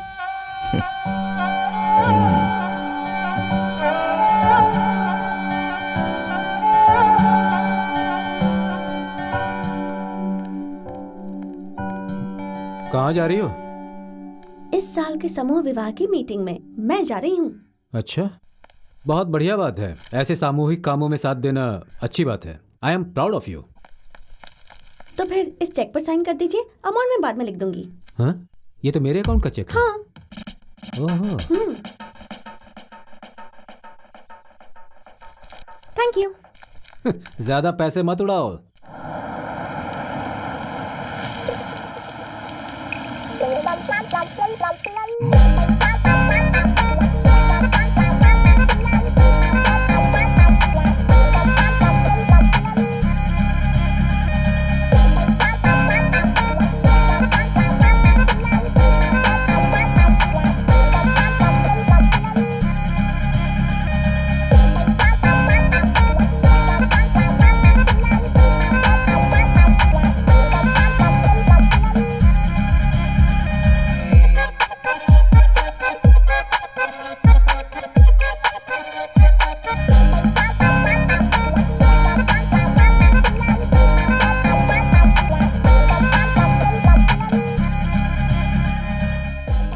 कहाँ जा रही हो? इस साल के समूह विवाह की मीटिंग में मैं जा रही हूँ। अच्छा, बहुत बढ़िया बात है। ऐसे सामूहिक कामों में साथ देना अच्छी बात है। I am proud of you. तो फिर इस चेक पर साइन कर दीजिए, अमाउंट मैं बाद में लिख दूंगी। हाँ, ये तो मेरे अकाउंट का चेक है। हाँ। ओहो। Thank you. ज्यादा पैसे मत उड़ाओ।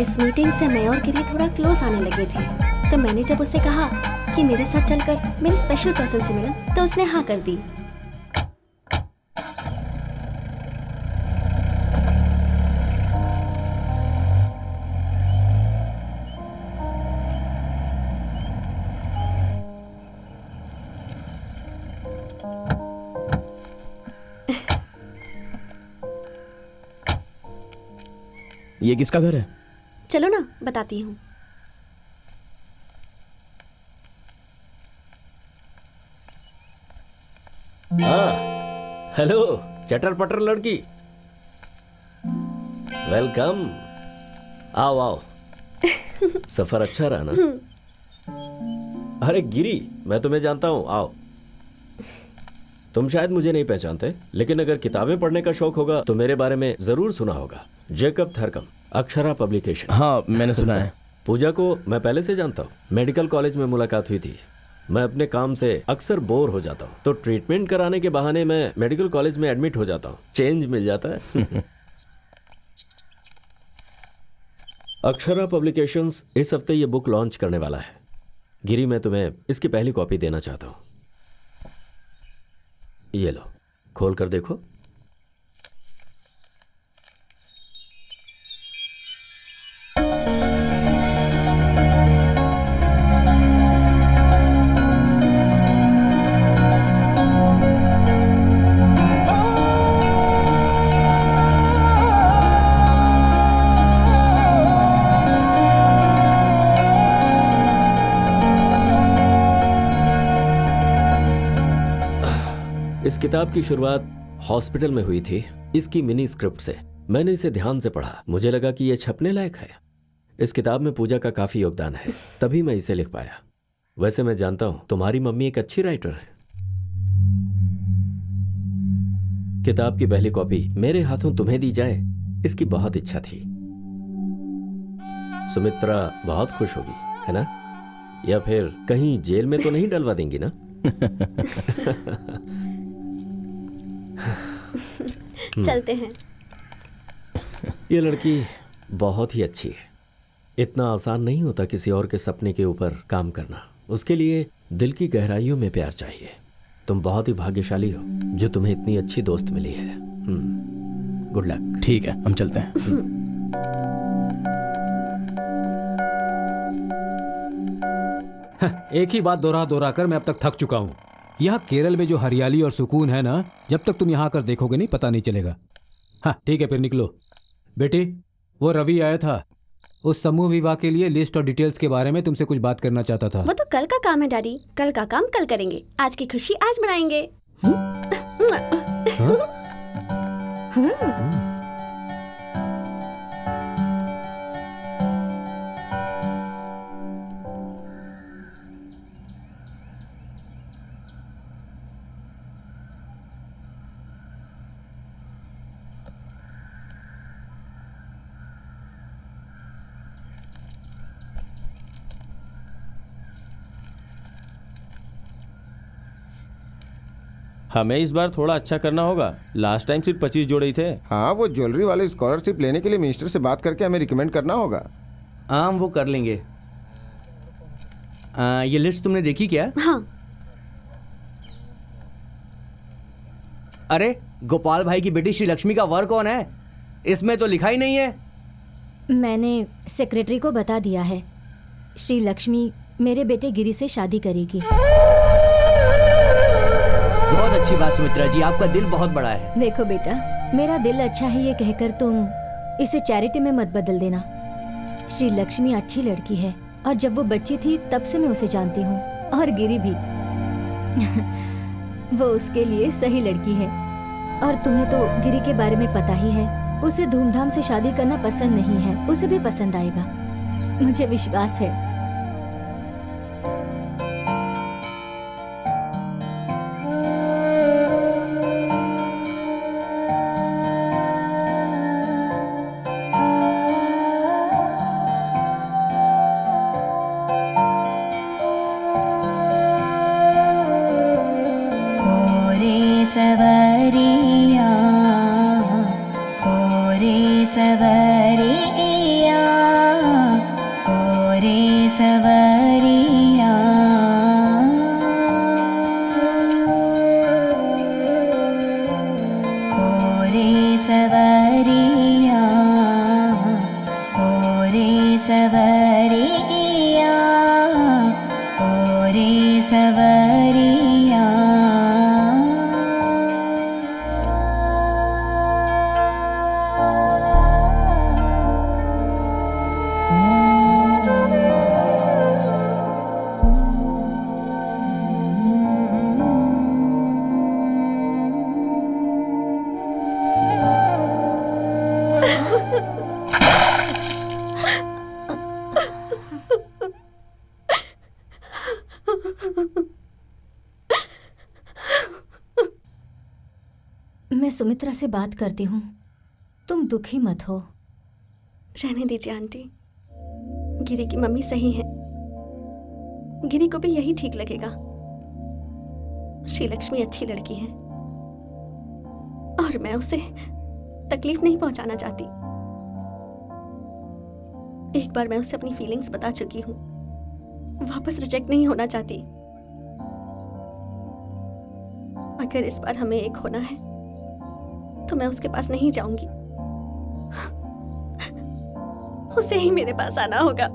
इस मीटिंग से मैं और गिरी थोड़ा क्लोज आने लगे थे, तो मैंने जब उससे कहा कि मेरे साथ चलकर मेरी स्पेशल पर्सन से मिला, तो उसने हाँ कर दी। ये किसका घर है? चलो ना बताती हूँ। हेलो चटर पटर लड़की, वेलकम। आओ आओ। सफर अच्छा रहा ना? अरे गिरी, मैं तुम्हें जानता हूँ, आओ। तुम शायद मुझे नहीं पहचानते, लेकिन अगर किताबें पढ़ने का शौक होगा तो मेरे बारे में जरूर सुना होगा। जेकब थरकम, अक्षरा पब्लिकेशन। हाँ, मैंने सुना है। पूजा को मैं पहले से जानता हूँ, मेडिकल कॉलेज में मुलाकात हुई थी। मैं अपने काम से अक्सर बोर हो जाता हूँ, तो ट्रीटमेंट कराने के बहाने मैं मेडिकल कॉलेज में एडमिट हो जाता हूँ, चेंज मिल जाता है। अक्षरा पब्लिकेशंस इस हफ्ते ये बुक लॉन्च करने वाला है। गिरी, मैं तुम्हें इसकी पहली कॉपी देना चाहता हूँ। ये लो, खोल कर देखो। इस किताब की शुरुआत हॉस्पिटल में हुई थी, इसकी मिनी स्क्रिप्ट से। मैंने इसे ध्यान से पढ़ा, मुझे लगा कि यह छपने लायक है। इस किताब में पूजा का काफी योगदान है, तभी मैं इसे लिख पाया। वैसे मैं जानता हूं तुम्हारी मम्मी एक अच्छी राइटर है। किताब की पहली कॉपी मेरे हाथों तुम्हें दी जाए, इसकी बहुत इच्छा थी। सुमित्रा बहुत खुश होगी, है ना? या फिर कहीं जेल में तो नहीं डलवा देंगी ना? चलते हैं। ये लड़की बहुत ही अच्छी है। इतना आसान नहीं होता किसी और के सपने के ऊपर काम करना। उसके लिए दिल की गहराइयों में प्यार चाहिए। तुम बहुत ही भाग्यशाली हो जो तुम्हें इतनी अच्छी दोस्त मिली है। Good luck. ठीक है, हम चलते हैं। एक ही बात दोहरा दोहरा कर मैं अब तक थक चुका हूँ। यहाँ केरल में जो हरियाली और सुकून है ना, जब तक तुम यहाँ आकर देखोगे नहीं, पता नहीं चलेगा। हाँ ठीक है, फिर निकलो। बेटी, वो रवि आया था, उस समूह विवाह के लिए लिस्ट और डिटेल्स के बारे में तुमसे कुछ बात करना चाहता था। वो तो कल का काम है डैडी, कल का काम कल करेंगे, आज की खुशी आज मनाएंगे। हमें इस बार थोड़ा अच्छा करना होगा। लास्ट टाइम सिर्फ 25 जोड़े ही थे। हाँ, वो ज्वेलरी वाले स्कॉलरशिप लेने के लिए मिनिस्टर से बात करके हमें रिकमेंड करना होगा। हम वो कर लेंगे। ये लिस्ट तुमने देखी क्या? हाँ। अरे गोपाल भाई की बेटी श्री लक्ष्मी का वर कौन है? इसमें तो लिखा ही नहीं है। मैंने सेक्रेटरी को बता दिया है। श्री लक्ष्मी मेरे बेटे गिरी से शादी करेगी। अच्छी बात सुमित्रा जी, आपका दिल बहुत बड़ा है। देखो बेटा, मेरा दिल अच्छा है ये कहकर तुम इसे चैरिटी में मत बदल देना। श्री लक्ष्मी अच्छी लड़की है और जब वो बच्ची थी तब से मैं उसे जानती हूँ, और गिरी भी। वो उसके लिए सही लड़की है। और तुम्हें तो गिरी के बारे में पता ही है, उसे धूमधाम से शादी करना पसंद नहीं है। उसे भी पसंद आएगा, मुझे विश्वास है। मैं सुमित्रा से बात करती हूँ, तुम दुखी मत हो। रहने दीजिए आंटी, गिरी की मम्मी सही है। गिरी को भी यही ठीक लगेगा। श्री लक्ष्मी अच्छी लड़की है और मैं उसे तकलीफ नहीं पहुंचाना चाहती। एक बार मैं उसे अपनी फीलिंग्स बता चुकी हूँ, वापस रिजेक्ट नहीं होना चाहती। अगर इस बार हमें एक होना है तो मैं उसके पास नहीं जाऊंगी, उसे ही मेरे पास आना होगा।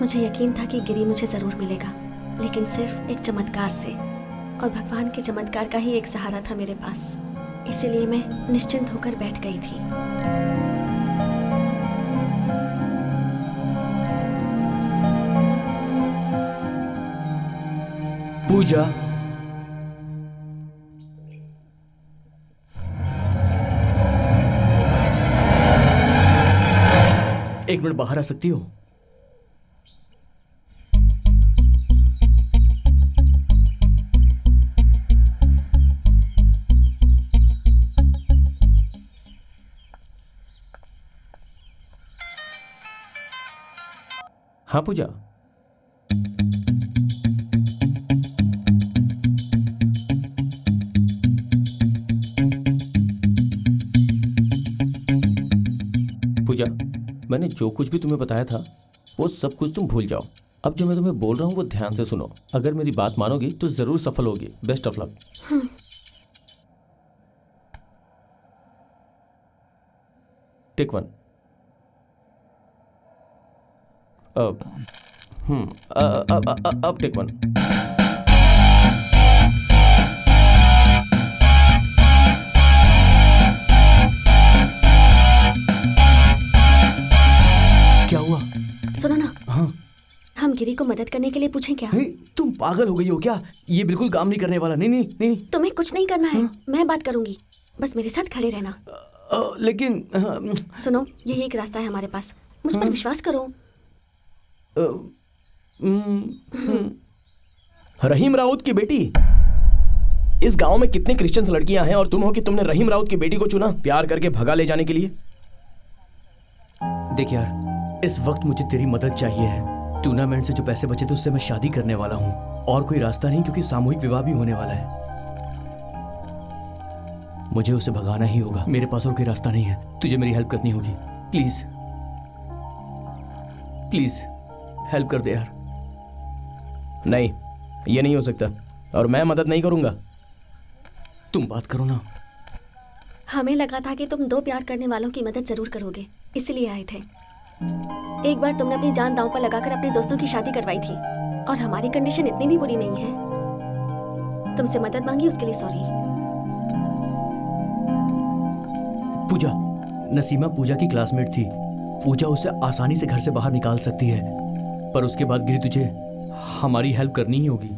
मुझे यकीन था कि गिरी मुझे जरूर मिलेगा, लेकिन सिर्फ एक चमत्कार से, और भगवान के चमत्कार का ही एक सहारा था मेरे पास। इसीलिए मैं निश्चिंत होकर बैठ गई थी। पूजा, एक मिनट बाहर आ सकती हो? हाँ पूजा, पूजा, मैंने जो कुछ भी तुम्हें बताया था वो सब कुछ तुम भूल जाओ। अब जो मैं तुम्हें बोल रहा हूँ वो ध्यान से सुनो। अगर मेरी बात मानोगी तो जरूर सफल होगी। Best of luck. Take one. अब टेक वन। क्या हुआ? सुनो ना। हाँ? हम गिरी को मदद करने के लिए पूछें क्या? तुम पागल हो गई हो क्या? ये बिल्कुल काम नहीं करने वाला। नहीं नहीं नहीं, तुम्हें कुछ नहीं करना है। मैं बात करूंगी, बस मेरे साथ खड़े रहना। लेकिन सुनो, यही एक रास्ता है हमारे पास, मुझ पर विश्वास करो। रहीम राउत की बेटी? इस गांव में कितनी क्रिश्चियन लड़कियां हैं और तुम हो कि तुमने रहीम राउत की बेटी को चुना प्यार करके भगा ले जाने के लिए? देख यार, इस वक्त मुझे तेरी मदद चाहिए है। टूर्नामेंट से जो पैसे बचे थे उससे मैं शादी करने वाला हूँ, और कोई रास्ता नहीं क्योंकि सामूहिक विवाह भी होने वाला है। मुझे उसे भगाना ही होगा, मेरे पास और कोई रास्ता नहीं है। तुझे मेरी हेल्प करनी होगी। प्लीज प्लीज हेल्प कर दे यार। नहीं, ये नहीं हो सकता और मैं मदद नहीं करूंगा। तुम बात करो ना। हमें लगा था कि तुम दो प्यार करने वालों की मदद जरूर करोगे, इसलिए आए थे। एक बार तुमने अपनी जान दांव पर लगाकर अपने दोस्तों की शादी करवाई थी और हमारी कंडीशन इतनी भी बुरी नहीं है। तुमसे मदद मांगी, उसके लिए सॉरी। पूजा, नसीमा पूजा की क्लासमेट थी। पूजा उसे आसानी से घर से बाहर निकाल सकती है, पर उसके बाद गिरी तुझे हमारी हेल्प करनी ही होगी।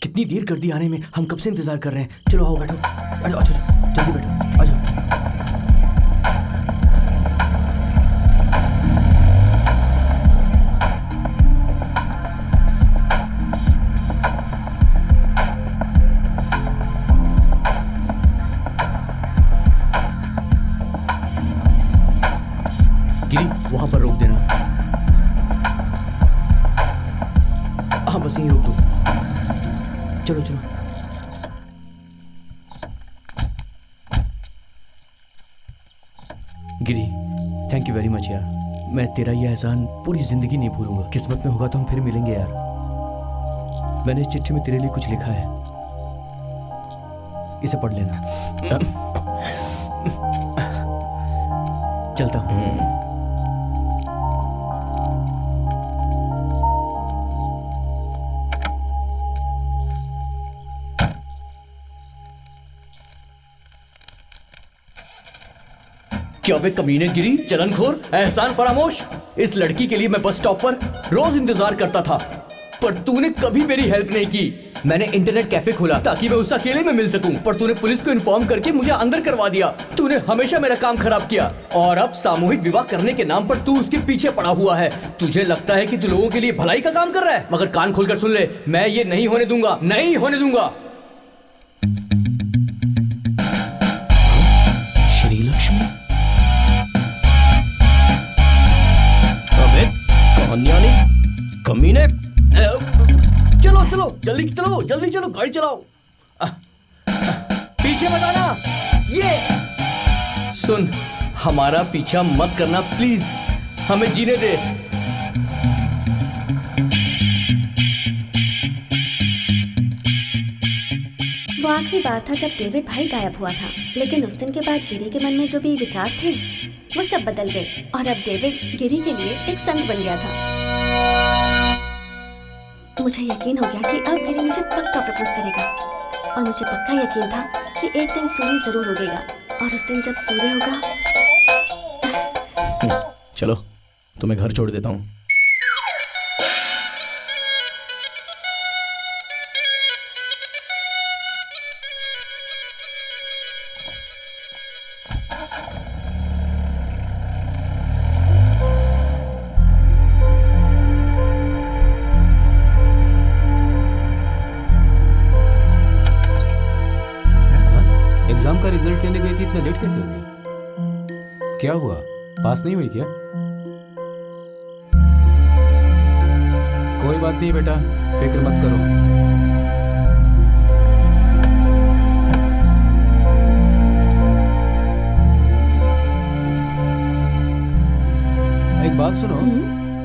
कितनी देर कर दी आने में, हम कब से इंतजार कर रहे हैं। चलो आओ बैठो, अच्छा जल्दी बैठो, आ जाओ। गिरी, वहां पर रोक देना। हाँ बस यहीं रोक दो। चलो चलो। गिरी, थैंक यू वेरी मच यार। मैं तेरा ये एहसान पूरी जिंदगी नहीं भूलूंगा। किस्मत में होगा तो हम फिर मिलेंगे यार। मैंने इस चिट्ठी में तेरे लिए कुछ लिखा है, इसे पढ़ लेना। चलता हूँ। क्या वे कमीने गिरी, चलनखोर, एहसान फरामोश। इस लड़की के लिए मैं बस स्टॉप पर रोज इंतजार करता था, पर तूने कभी मेरी हेल्प नहीं की। मैंने इंटरनेट कैफे खोला ताकि मैं उससे अकेले में मिल सकूं, पर तूने पुलिस को इन्फॉर्म करके मुझे अंदर करवा दिया। तूने हमेशा मेरा काम खराब किया और अब सामूहिक विवाह करने के नाम पर तू उसके पीछे पड़ा हुआ है। तुझे लगता है कि तू लोगों के लिए भलाई का काम कर रहा है, मगर कान खोलकर सुन ले, मैं ये नहीं होने दूंगा, नहीं होने दूंगा। श्री लक्ष्मी, कमीने। चलो चलो जल्दी चलो, जल्दी चलो, गाड़ी चलाओ। पीछे मत आना। ये सुन, हमारा पीछा मत करना प्लीज, हमें जीने दे। वो आखिरी बार था जब डेविड भाई गायब हुआ था, लेकिन उस दिन के बाद गिरी के मन में जो भी विचार थे वो सब बदल गए और अब डेविड गिरी के लिए एक संत बन गया था। मुझे यकीन हो गया कि अब गिरी मुझे पक्का प्रपोज करेगा और मुझे पक्का यकीन था कि एक दिन सूर्य जरूर उगेगा और उस दिन जब सूर्य होगा। चलो तुम्हें घर छोड़ देता हूँ। एग्जाम का रिजल्ट लेने गई थी, इतना लेट कैसे हो गई? क्या हुआ, पास नहीं हुई क्या? कोई बात नहीं बेटा, फिक्र मत करो। एक बात सुनो,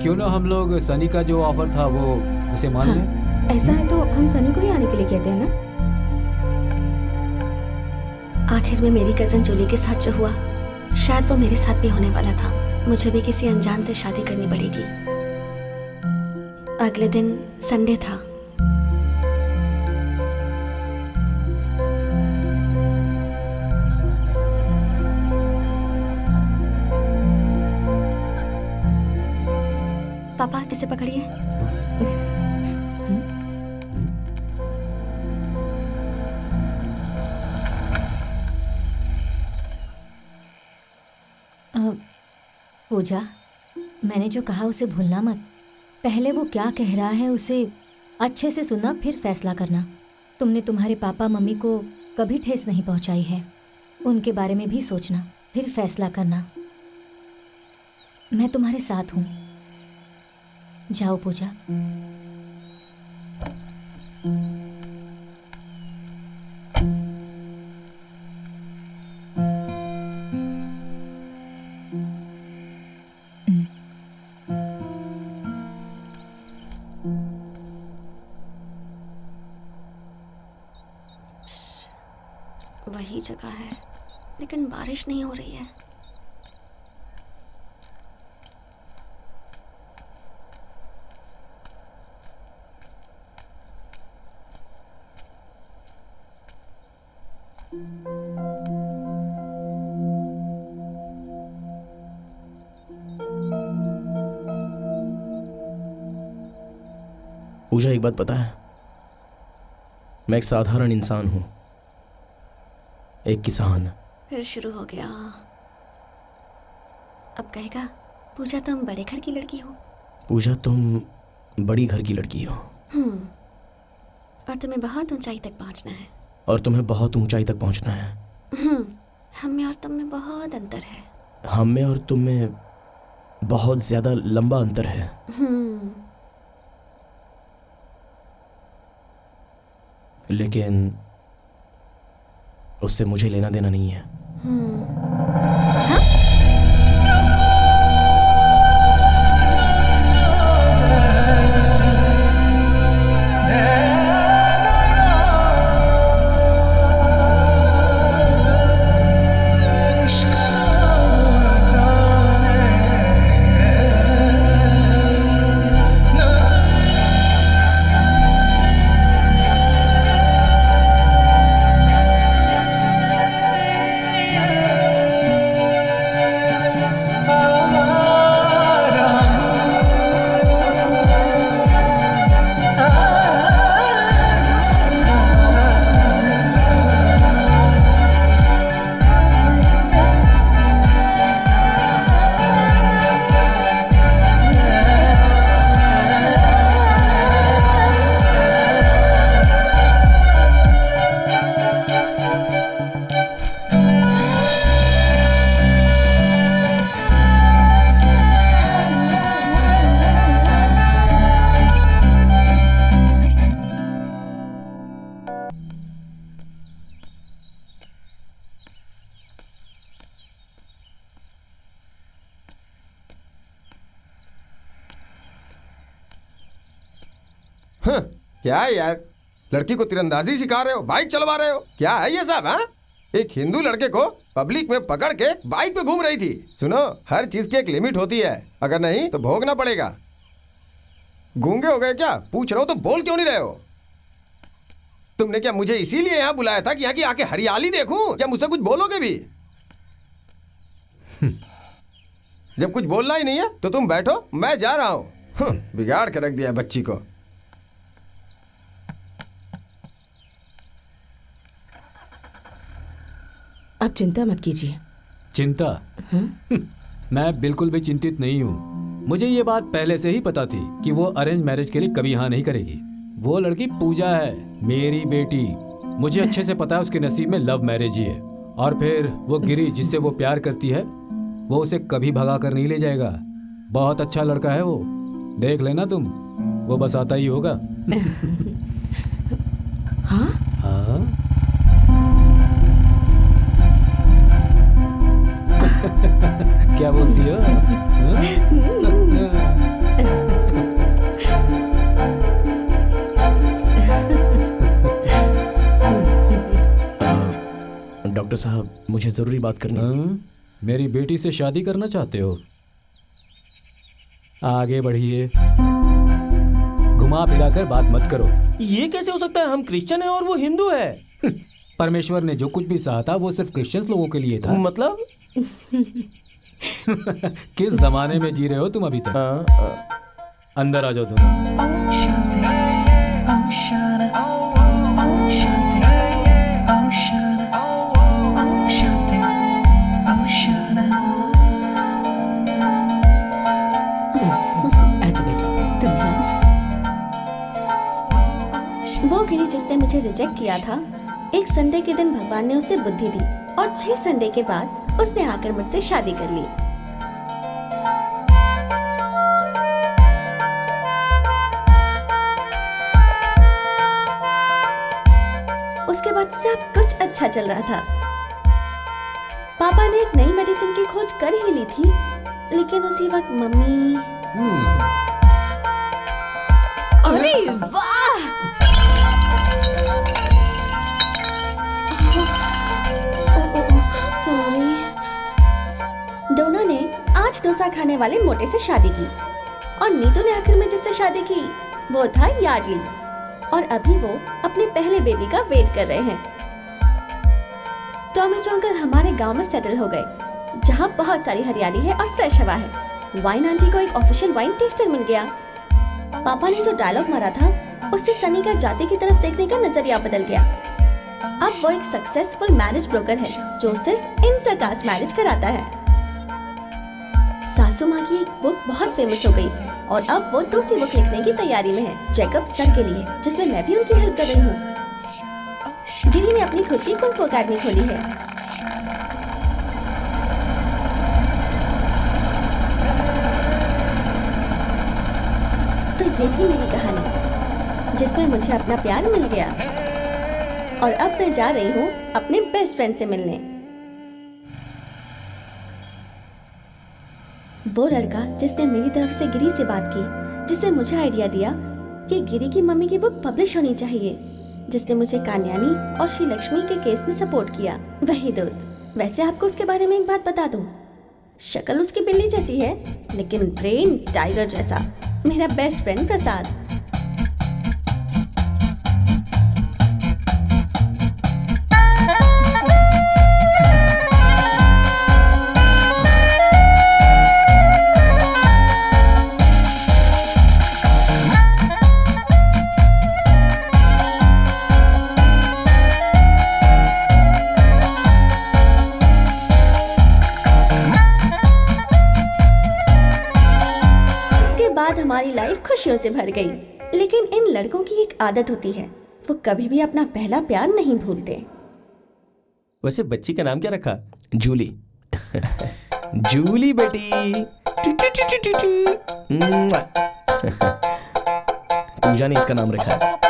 क्यों ना हम लोग सनी का जो ऑफर था वो उसे मान लें? ऐसा है तो हम सनी को ही आने के लिए कहते हैं ना। आखिर में मेरी कजन जूली के साथ जो हुआ, शायद वो मेरे साथ भी होने वाला था। मुझे भी किसी अनजान से शादी करनी पड़ेगी। अगले दिन संडे था। पापा इसे पकड़िए। पूजा, मैंने जो कहा उसे भूलना मत। पहले वो क्या कह रहा है उसे अच्छे से सुनना, फिर फैसला करना। तुमने तुम्हारे पापा मम्मी को कभी ठेस नहीं पहुंचाई है, उनके बारे में भी सोचना, फिर फैसला करना। मैं तुम्हारे साथ हूँ। जाओ पूजा। वही जगह है, लेकिन बारिश नहीं हो रही है। पूजा, एक बात पता है, मैं एक साधारण इंसान हूं, एक किसान। फिर शुरू हो गया। अब कहेगा पूजा तुम बड़े घर की लड़की हो। पूजा, तुम बड़ी घर की लड़की हो। और तुम्हें बहुत ऊंचाई तक पहुंचना है। और तुम्हें बहुत ऊंचाई तक पहुंचना है। हम में और तुम में बहुत अंतर है। हम में और तुम में बहुत ज्यादा लंबा अंतर है। लेकिन उससे मुझे लेना देना नहीं है। क्या है यार, लड़की को तीरंदाजी सिखा रहे हो, बाइक चलवा रहे हो, क्या है ये सब? हाँ, एक हिंदू लड़के को पब्लिक में पकड़ के बाइक पे घूम रही थी। सुनो, हर चीज की एक लिमिट होती है, अगर नहीं तो भोगना पड़ेगा। गूंगे हो गए क्या? पूछ रहा हो तो बोल क्यों नहीं रहे हो? तुमने क्या मुझे इसीलिए यहाँ बुलाया था कि यहाँ की आके हरियाली देखूं? क्या मुझसे कुछ बोलोगे भी? जब कुछ बोलना ही नहीं है तो तुम बैठो, मैं जा रहा हूँ। बिगाड़ के रख दिया बच्ची को। आप चिंता मत कीजिए। चिंता? मैं बिल्कुल भी चिंतित नहीं हूँ। मुझे ये बात पहले से ही पता थी कि वो अरेंज मैरिज के लिए कभी हाँ नहीं करेगी। वो लड़की पूजा है, मेरी बेटी। मुझे अच्छे से पता है उसके नसीब में लव मैरिज ही है। और फिर वो गिरी जिससे वो प्यार करती है, वो उसे कभी भगा कर नहीं ले जाएगा। बहुत अच्छा लड़का है वो, देख लेना तुम, वो बस आता ही होगा। हाँ? हाँ? क्या बोलती हो? डॉक्टर साहब, मुझे जरूरी बात करनी है। मेरी बेटी से शादी करना चाहते हो? आगे बढ़िए, घुमा फिराकर बात मत करो। ये कैसे हो सकता है? हम क्रिश्चियन हैं और वो हिंदू है। परमेश्वर ने जो कुछ भी सहा था वो सिर्फ क्रिश्चियन लोगों के लिए था। मतलब? किस जमाने में जी रहे हो तुम अभी तक? अंदर आ जाओ तुम। वो गिरी जिसने मुझे रिजेक्ट किया था, एक संडे के दिन भगवान ने उसे बुद्धि दी और 6 संडे के बाद उसने आकर मुझसे शादी कर ली। उसके बाद सब कुछ अच्छा चल रहा था। पापा ने एक नई मेडिसिन की खोज कर ही ली थी, लेकिन उसी वक्त मम्मी। अरे वाह! सॉरी। डोना ने 8 डोसा खाने वाले मोटे से शादी की और नीतू ने आखिर में जिससे शादी की वो था यार्डली, और अभी वो अपने पहले बेबी का वेट कर रहे हैं। टॉमी अंकल हमारे गांव में सेटल हो गए, जहां बहुत सारी हरियाली है और फ्रेश हवा है। वाइन आंटी को एक ऑफिशियल वाइन टेस्टर मिल गया। पापा ने जो डायलॉग मारा था, उससे सनी का जाति की तरफ देखने का नजरिया बदल गया। अब वो एक सक्सेसफुल मैरिज ब्रोकर है जो सिर्फ इंटरकास्ट मैरिज कराता है। सासू माँ की एक बुक बहुत फेमस हो गई और अब वो दूसरी बुक लिखने की तैयारी में है, जैकब सर के लिए, जिसमें मैं भी उनकी हेल्प कर रही हूँ। गिरी ने अपनी खुद की कुंग-फू अकेडमी खोली है। तो ये थी मेरी कहानी, जिसमें मुझे अपना प्यार मिल गया और अब मैं जा रही हूँ अपने बेस्ट फ्रेंड से मिलने। वो लड़का जिसने मेरी तरफ से गिरी से बात की, जिसने मुझे आइडिया दिया कि गिरी की मम्मी की बुक पब्लिश होनी चाहिए, जिसने मुझे कान्यानी और श्री लक्ष्मी के केस में सपोर्ट किया, वही दोस्त। वैसे आपको उसके बारे में एक बात बता दूं, शक्ल उसकी बिल्ली जैसी है, लेकिन ब्रेन टाइगर जैसा। मेरा बेस्ट फ्रेंड प्रसाद। हमारी लाइफ खुशियों से भर गई, लेकिन इन लड़कों की एक आदत होती है, वो कभी भी अपना पहला प्यार नहीं भूलते। वैसे बच्ची का नाम क्या रखा? जूली। जूली बेटी। पूजा ने इसका नाम रखा है।